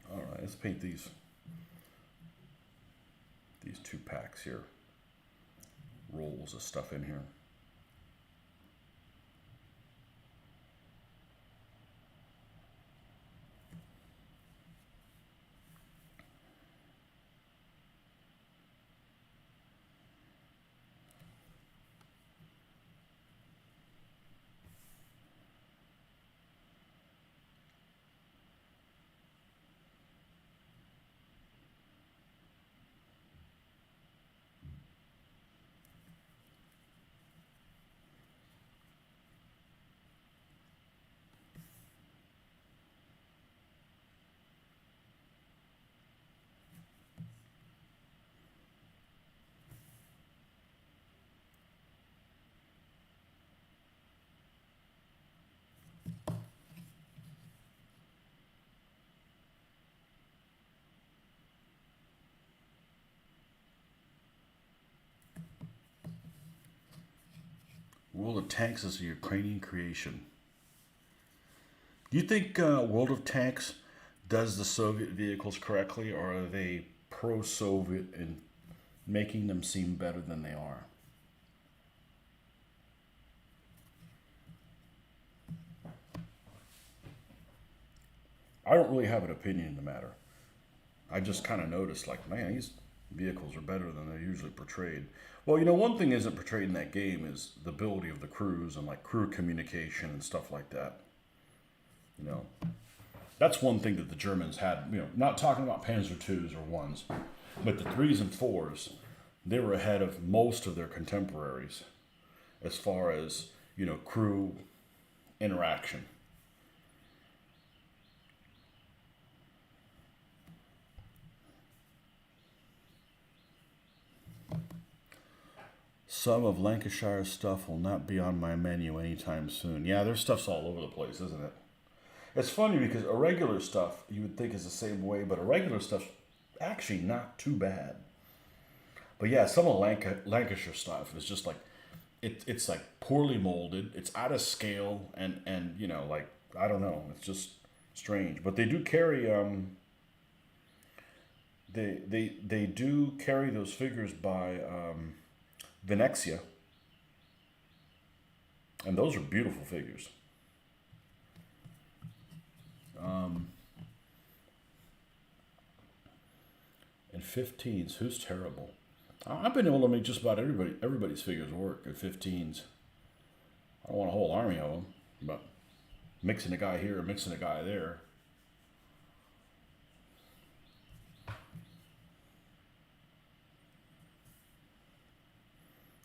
All right, let's paint these two packs here. Rolls of stuff in here. World of Tanks is a Ukrainian creation. Do you think World of Tanks does the Soviet vehicles correctly, or are they pro-Soviet in making them seem better than they are? I don't really have an opinion in the matter. I just kind of noticed, like, man, these vehicles are better than they're usually portrayed. Well, one thing isn't portrayed in that game is the ability of the crews and like crew communication and stuff like that. That's one thing that the Germans had. Not talking about Panzer IIs or ones, but the 3s and 4s, they were ahead of most of their contemporaries as far as crew interaction. Some of Lancashire's stuff will not be on my menu anytime soon. Yeah, their stuff's all over the place, isn't it? It's funny because irregular stuff you would think is the same way, but irregular stuff's actually not too bad. But yeah, some of Lancashire stuff is just like it's like poorly molded. It's out of scale, and like I don't know. It's just strange. But they do carry they do carry those figures by Venexia, and those are beautiful figures. And 15s, who's terrible? I've been able to make just about everybody's figures work at 15s. I don't want a whole army of them, but mixing a guy here, mixing a guy there.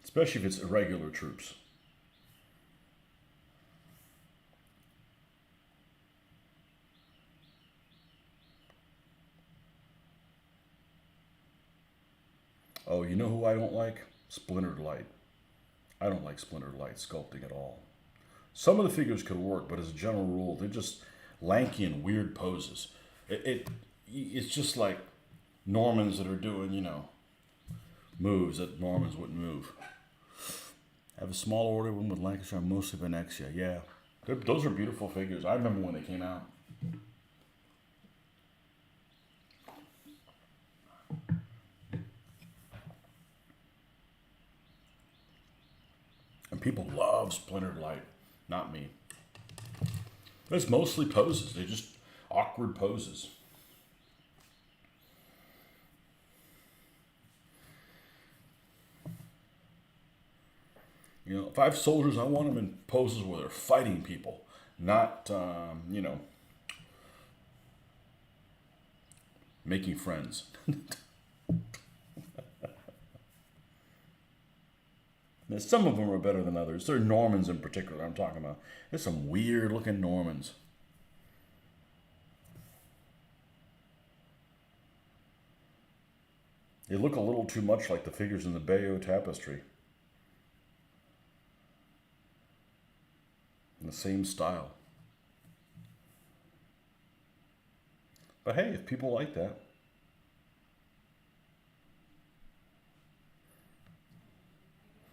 Especially if it's irregular troops. Oh, you know who I don't like? Splintered Light. I don't like Splintered Light sculpting at all. Some of the figures could work, but as a general rule, they're just lanky and weird poses. It's just like Normans that are doing, moves that Normans wouldn't move. I have a small order one with Lancashire, mostly Venexia. Yeah, those are beautiful figures. I remember when they came out. And people love Splintered Light. Not me. It's mostly poses. They're just awkward poses. If I have soldiers, I want them in poses where they're fighting people, not, making friends. Now, some of them are better than others. There are Normans in particular I'm talking about. There's some weird looking Normans. They look a little too much like the figures in the Bayeux tapestry. In the same style. But hey, if people like that.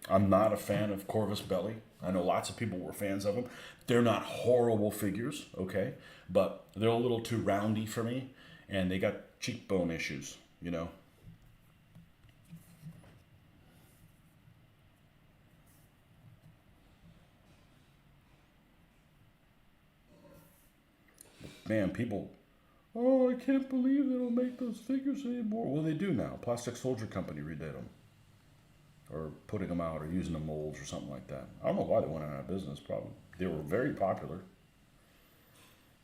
I'm not a fan of Corvus Belli. I know lots of people were fans of them. They're not horrible figures, okay? But they're a little too roundy for me. And they got cheekbone issues. Man, people, oh, I can't believe they don't make those figures anymore. Well, they do now. Plastic Soldier Company redid them. Or putting them out or using the molds or something like that. I don't know why they went out of business, probably. They were very popular.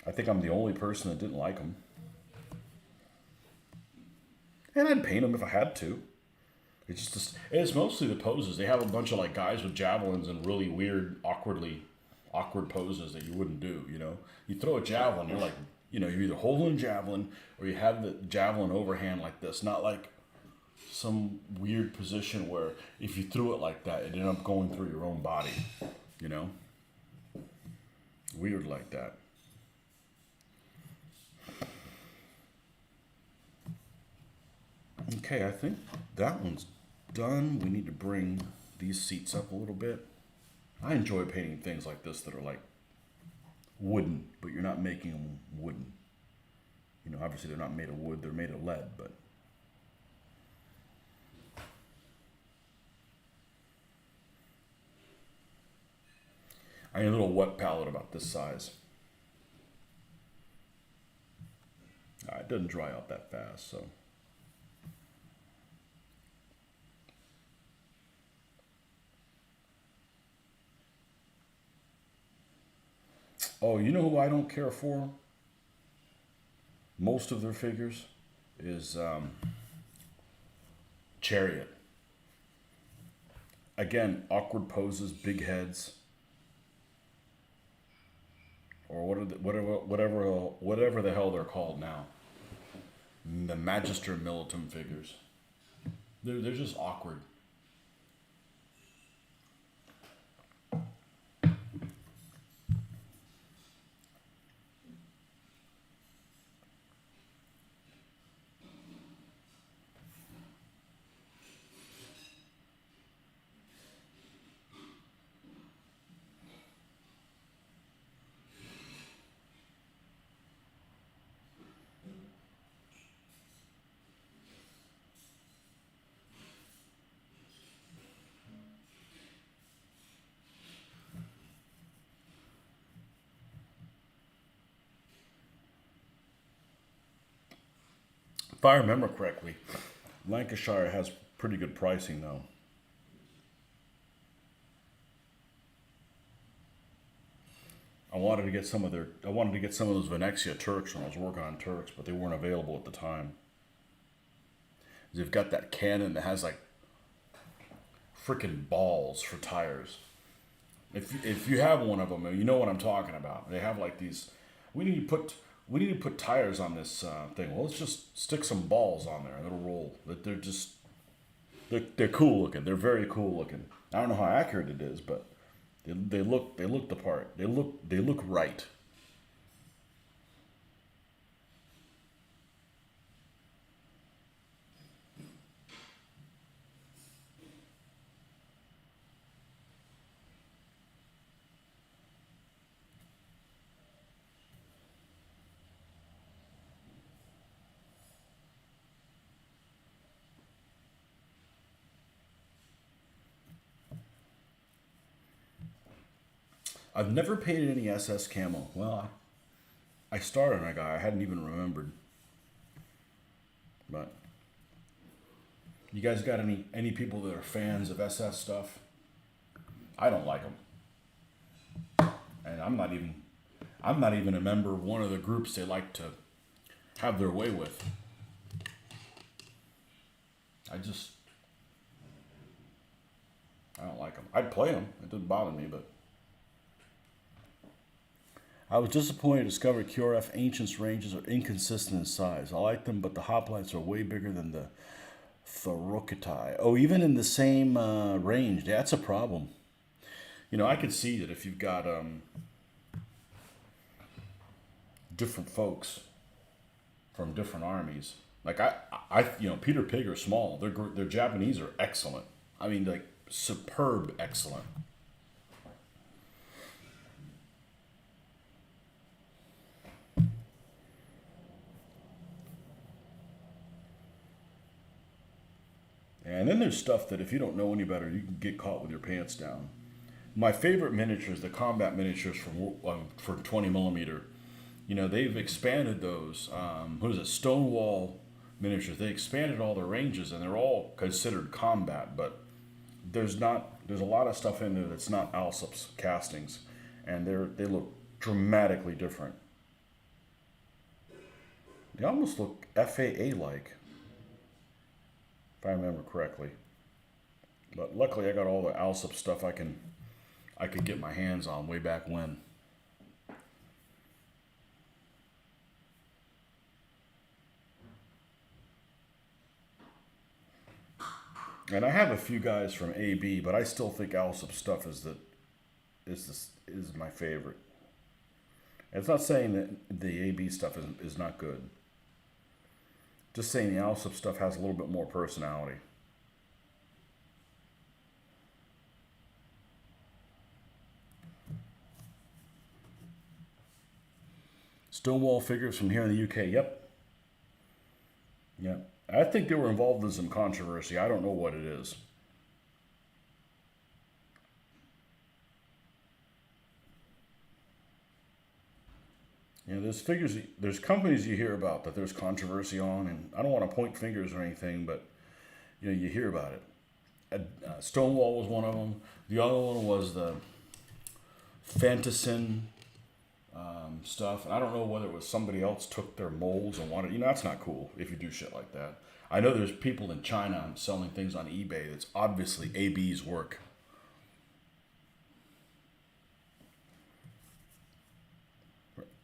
I think I'm the only person that didn't like them. And I'd paint them if I had to. It's mostly the poses. They have a bunch of like guys with javelins and really weird, awkward poses that you wouldn't do. You throw a javelin, you're like, you're either holding a javelin or you have the javelin overhand like this, not like some weird position where if you threw it like that, it ended up going through your own body. Weird like that. Okay, I think that one's done. We need to bring these seats up a little bit. I enjoy painting things like this that are like wooden, but you're not making them wooden. Obviously they're not made of wood, they're made of lead, but I need a little wet palette about this size. It doesn't dry out that fast, so. Oh, you know who I don't care for? Most of their figures is Chariot. Again, awkward poses, big heads, or whatever the hell they're called now. The Magister Militum figures. They're just awkward. If I remember correctly, Lancashire has pretty good pricing though. I wanted to get some of those Venexia Turks when I was working on Turks, but they weren't available at the time. They've got that cannon that has like freaking balls for tires. If you have one of them, you know what I'm talking about. They have like these. We need to put tires on this thing. Well, let's just stick some balls on there and it'll roll. They're just They're cool looking. They're very cool looking. I don't know how accurate it is, but they look the part. They look right. I've never painted any SS camo. Well, I started on a guy I hadn't even remembered. But you guys got any people that are fans of SS stuff? I don't like them, and I'm not even a member of one of the groups they like to have their way with. I just I don't like them. I'd play them. It doesn't bother me, but I was disappointed to discover QRF Ancients ranges are inconsistent in size. I like them, but the hoplites are way bigger than the Thorakitai. Oh, even in the same range, that's a problem. I could see that if you've got different folks from different armies, like Peter Pig are small. Their Japanese are excellent. I mean, like superb, excellent. And then there's stuff that if you don't know any better, you can get caught with your pants down. My favorite miniatures, the combat miniatures from for 20 millimeter. They've expanded those. What is it? Stonewall miniatures. They expanded all their ranges, and they're all considered combat. But there's a lot of stuff in there that's not Alsop's castings, and they look dramatically different. They almost look FAA like, if I remember correctly. But luckily, I got all the Alsop stuff I could get my hands on way back when. And I have a few guys from AB, but I still think Alsop stuff is my favorite. It's not saying that the AB stuff is not good. Just saying the Alsop stuff has a little bit more personality. Stonewall figures from here in the UK. Yep. Yep. I think they were involved in some controversy. I don't know what it is. There's companies you hear about that there's controversy on, and I don't want to point fingers or anything, but you hear about it. Stonewall was one of them. The other one was the Fantassin stuff, and I don't know whether it was somebody else took their molds and wanted. That's not cool if you do shit like that. I know there's people in China selling things on eBay that's obviously AB's work.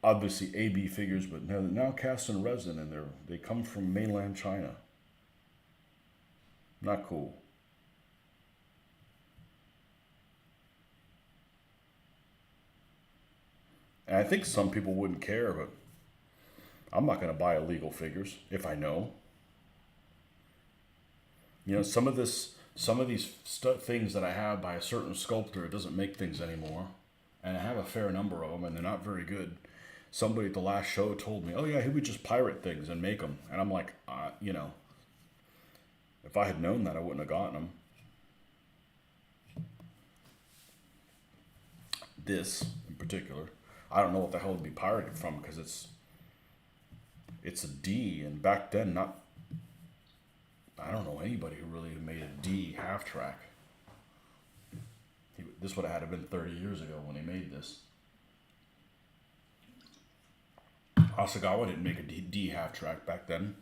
Obviously AB figures, but now cast in resin, and they come from mainland China. Not cool. And I think some people wouldn't care, but I'm not going to buy illegal figures if I know. Some of these things that I have by a certain sculptor, it doesn't make things anymore, and I have a fair number of them, and they're not very good. Somebody at the last show told me, "Oh yeah, he would just pirate things and make them," and I'm like, if I had known that, I wouldn't have gotten them. This in particular, I don't know what the hell it'd be pirated from because it's a D, and back then, I don't know anybody who really made a D half track. This would have had to been 30 years ago when he made this. Asagawa didn't make a D half track back then.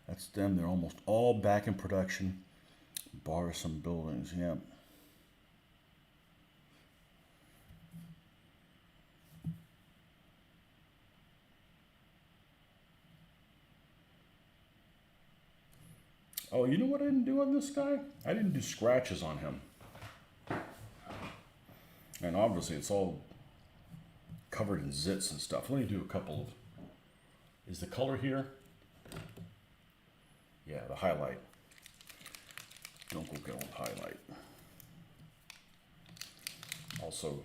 That's them. They're almost all back in production, bar some buildings. Yeah. Oh, you know what I didn't do on this guy? I didn't do scratches on him. And obviously it's all covered in zits and stuff. Let me do a couple of... Is the color here? Yeah, the highlight. Don't go get on highlight. Also,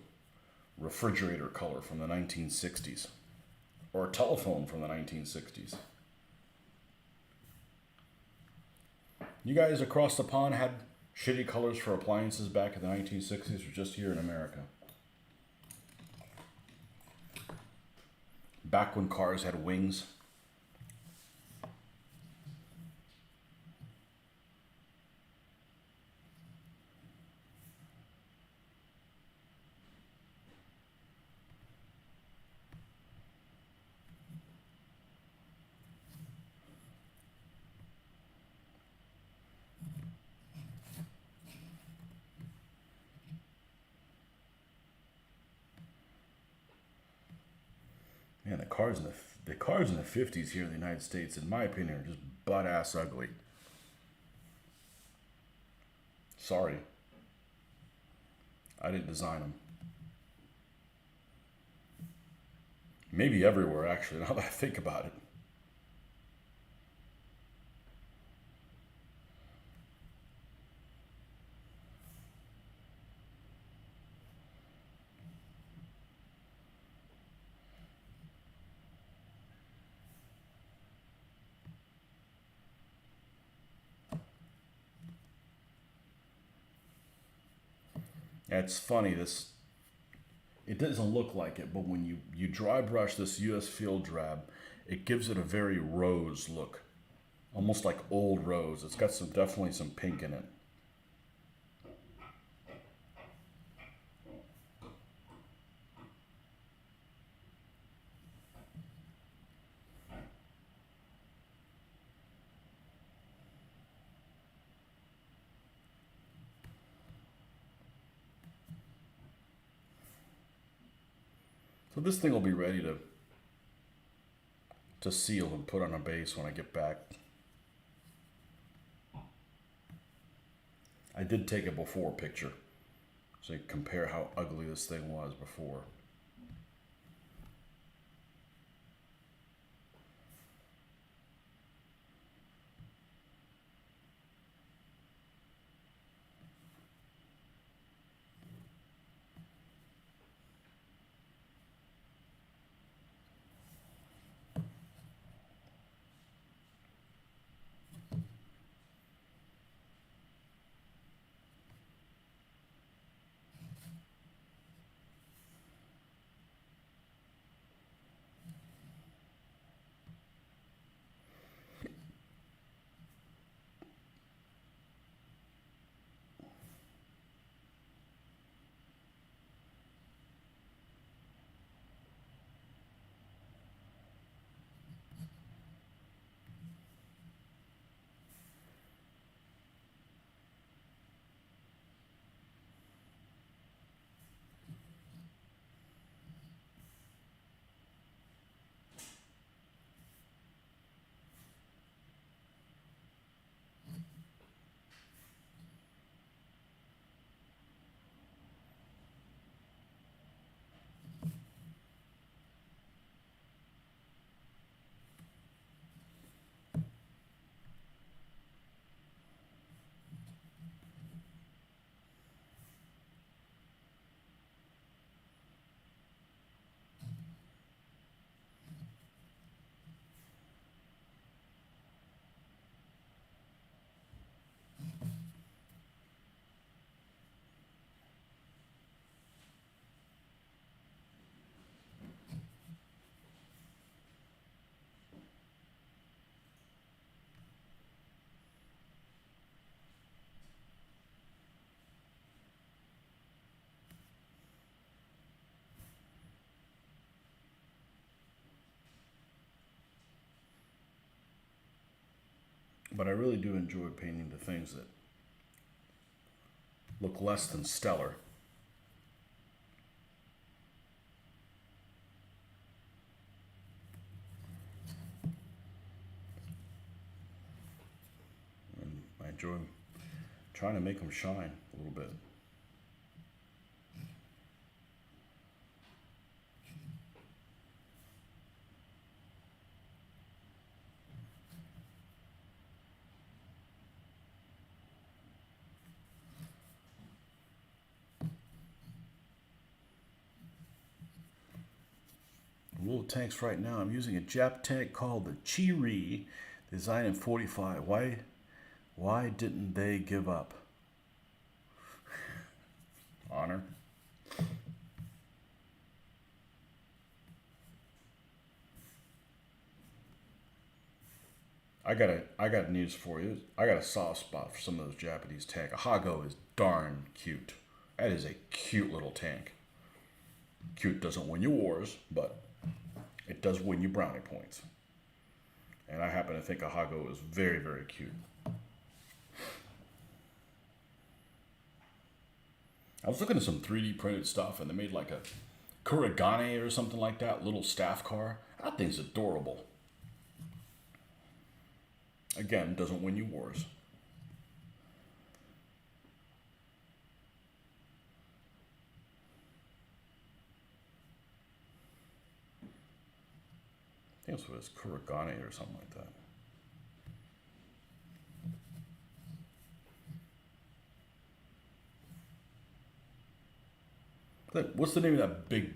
refrigerator color from the 1960s. Or a telephone from the 1960s. You guys across the pond had shitty colors for appliances back in the 1960s or just here in America? Back when cars had wings? Man, the cars in the 50s here in the United States, in my opinion, are just butt ass ugly. Sorry. I didn't design them. Maybe everywhere, actually, now that I think about it. It's funny, it doesn't look like it, but when you dry brush this US Field Drab, it gives it a very rose look. Almost like old rose. It's got definitely some pink in it. So this thing will be ready to seal and put on a base when I get back. I did take a before picture, so you can compare how ugly this thing was before. But I really do enjoy painting the things that look less than stellar. And Trying to make them shine a little bit. Little tanks right now. I'm using a Jap tank called the Chiri, designed in 45. Why didn't they give up? Honor. I got news for you. I got a soft spot for some of those Japanese tanks. A Hago is darn cute. That is a cute little tank. Cute doesn't win you wars, but it does win you brownie points. And I happen to think a Hago is very, very cute. I was looking at some 3D printed stuff, and they made like a Kurigane or something like that, little staff car. That thing's adorable. Again, doesn't win you wars. I think it was Kurigane or something like that. What's the name of that big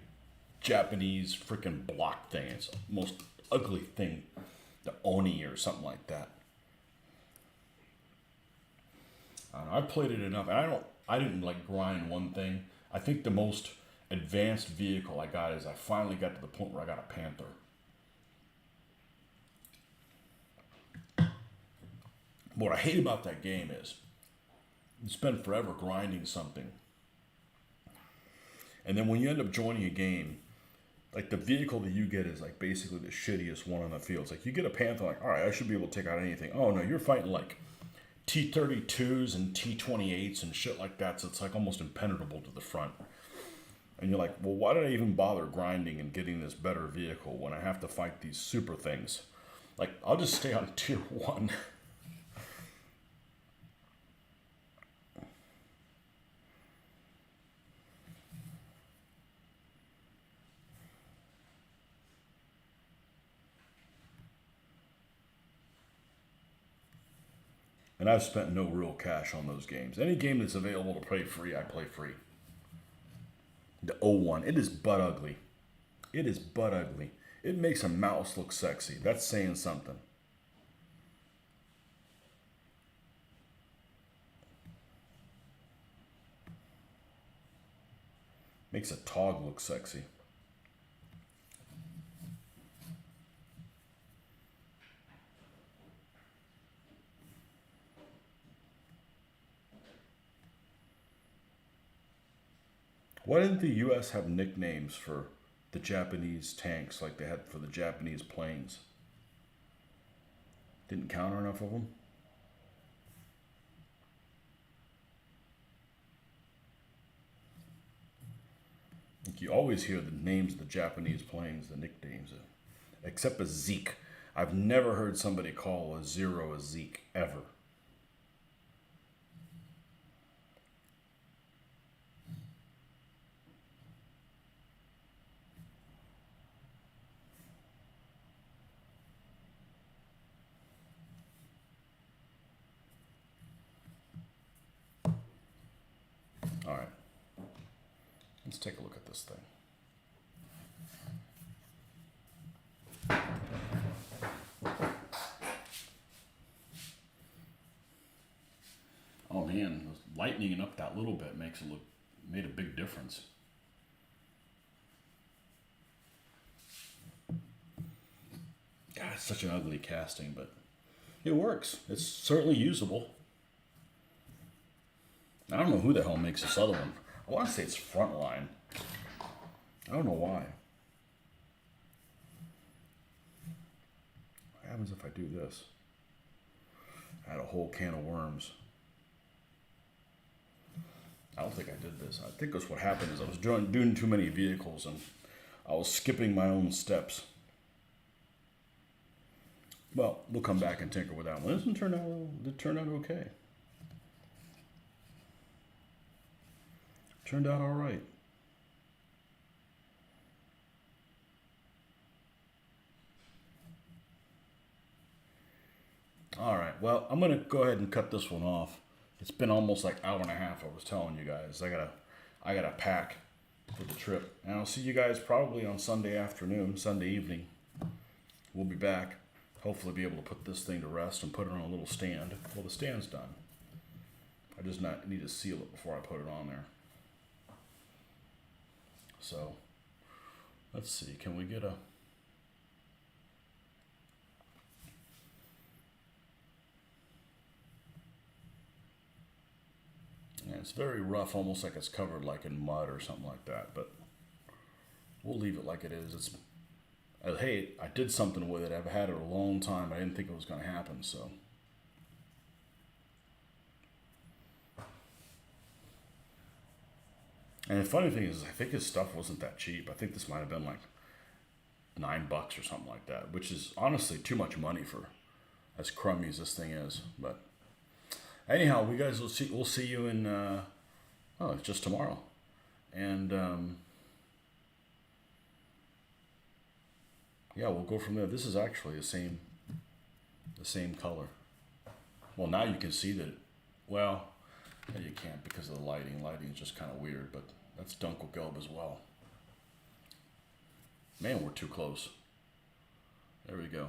Japanese freaking block thing? It's the most ugly thing. The Oni or something like that. I don't know, I played it enough, and I didn't like grind one thing. I think the most advanced vehicle I got is I finally got to the point where I got a Panther. What I hate about that game is you spend forever grinding something. And then when you end up joining a game, like the vehicle that you get is like basically the shittiest one on the field. It's like you get a Panther, like, all right, I should be able to take out anything. Oh no, you're fighting like T-32s and T-28s and shit like that. So it's like almost impenetrable to the front. And you're like, well, why did I even bother grinding and getting this better vehicle when I have to fight these super things? Like, I'll just stay on tier 1. And I've spent no real cash on those games. Any game that's available to play free, I play free. The O1, it is butt ugly. It is butt ugly. It makes a mouse look sexy. That's saying something. Makes a Tog look sexy. Why didn't the US have nicknames for the Japanese tanks like they had for the Japanese planes? Didn't counter enough of them? Like you always hear the names of the Japanese planes, the nicknames, except a Zeke. I've never heard somebody call a Zero a Zeke, ever. All right, let's take a look at this thing. Oh man, lightening up that little bit made a big difference. God, it's such an ugly casting, but it works. It's certainly usable. I don't know who the hell makes this other one. I want to say it's Frontline. I don't know why. What happens if I do this? I had a whole can of worms. I don't think I did this. I think that's what happened is I was doing too many vehicles and I was skipping my own steps. Well, we'll come back and tinker with that one. It turned out okay. Turned out all right. All right, well, I'm gonna go ahead and cut this one off. It's been almost like hour and a half. I was telling you guys, I gotta pack for the trip, and I'll see you guys probably on Sunday afternoon, Sunday evening. We'll be back. Hopefully, be able to put this thing to rest and put it on a little stand. Well, the stand's done. I just need to seal it before I put it on there. So, let's see. Can we get a? Yeah, it's very rough, almost like it's covered like in mud or something like that. But we'll leave it like it is. It's hey, I did something with it. I've had it a long time. I didn't think it was going to happen. So. And the funny thing is, I think his stuff wasn't that cheap. I think this might have been like $9 or something like that, which is honestly too much money for as crummy as this thing is. But anyhow, we guys will see. We'll see you in. Oh, it's just tomorrow, and yeah, we'll go from there. This is actually the same color. Well, now you can see that. Well, yeah, you can't because of the lighting. Lighting is just kind of weird, but that's Dunkelgelb as well. Man, we're too close. There we go.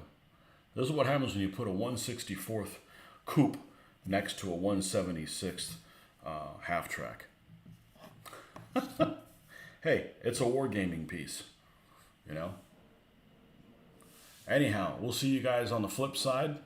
This is what happens when you put a 1/64th coupe next to a 1/76th half track. Hey, it's a wargaming piece, you know. Anyhow, we'll see you guys on the flip side.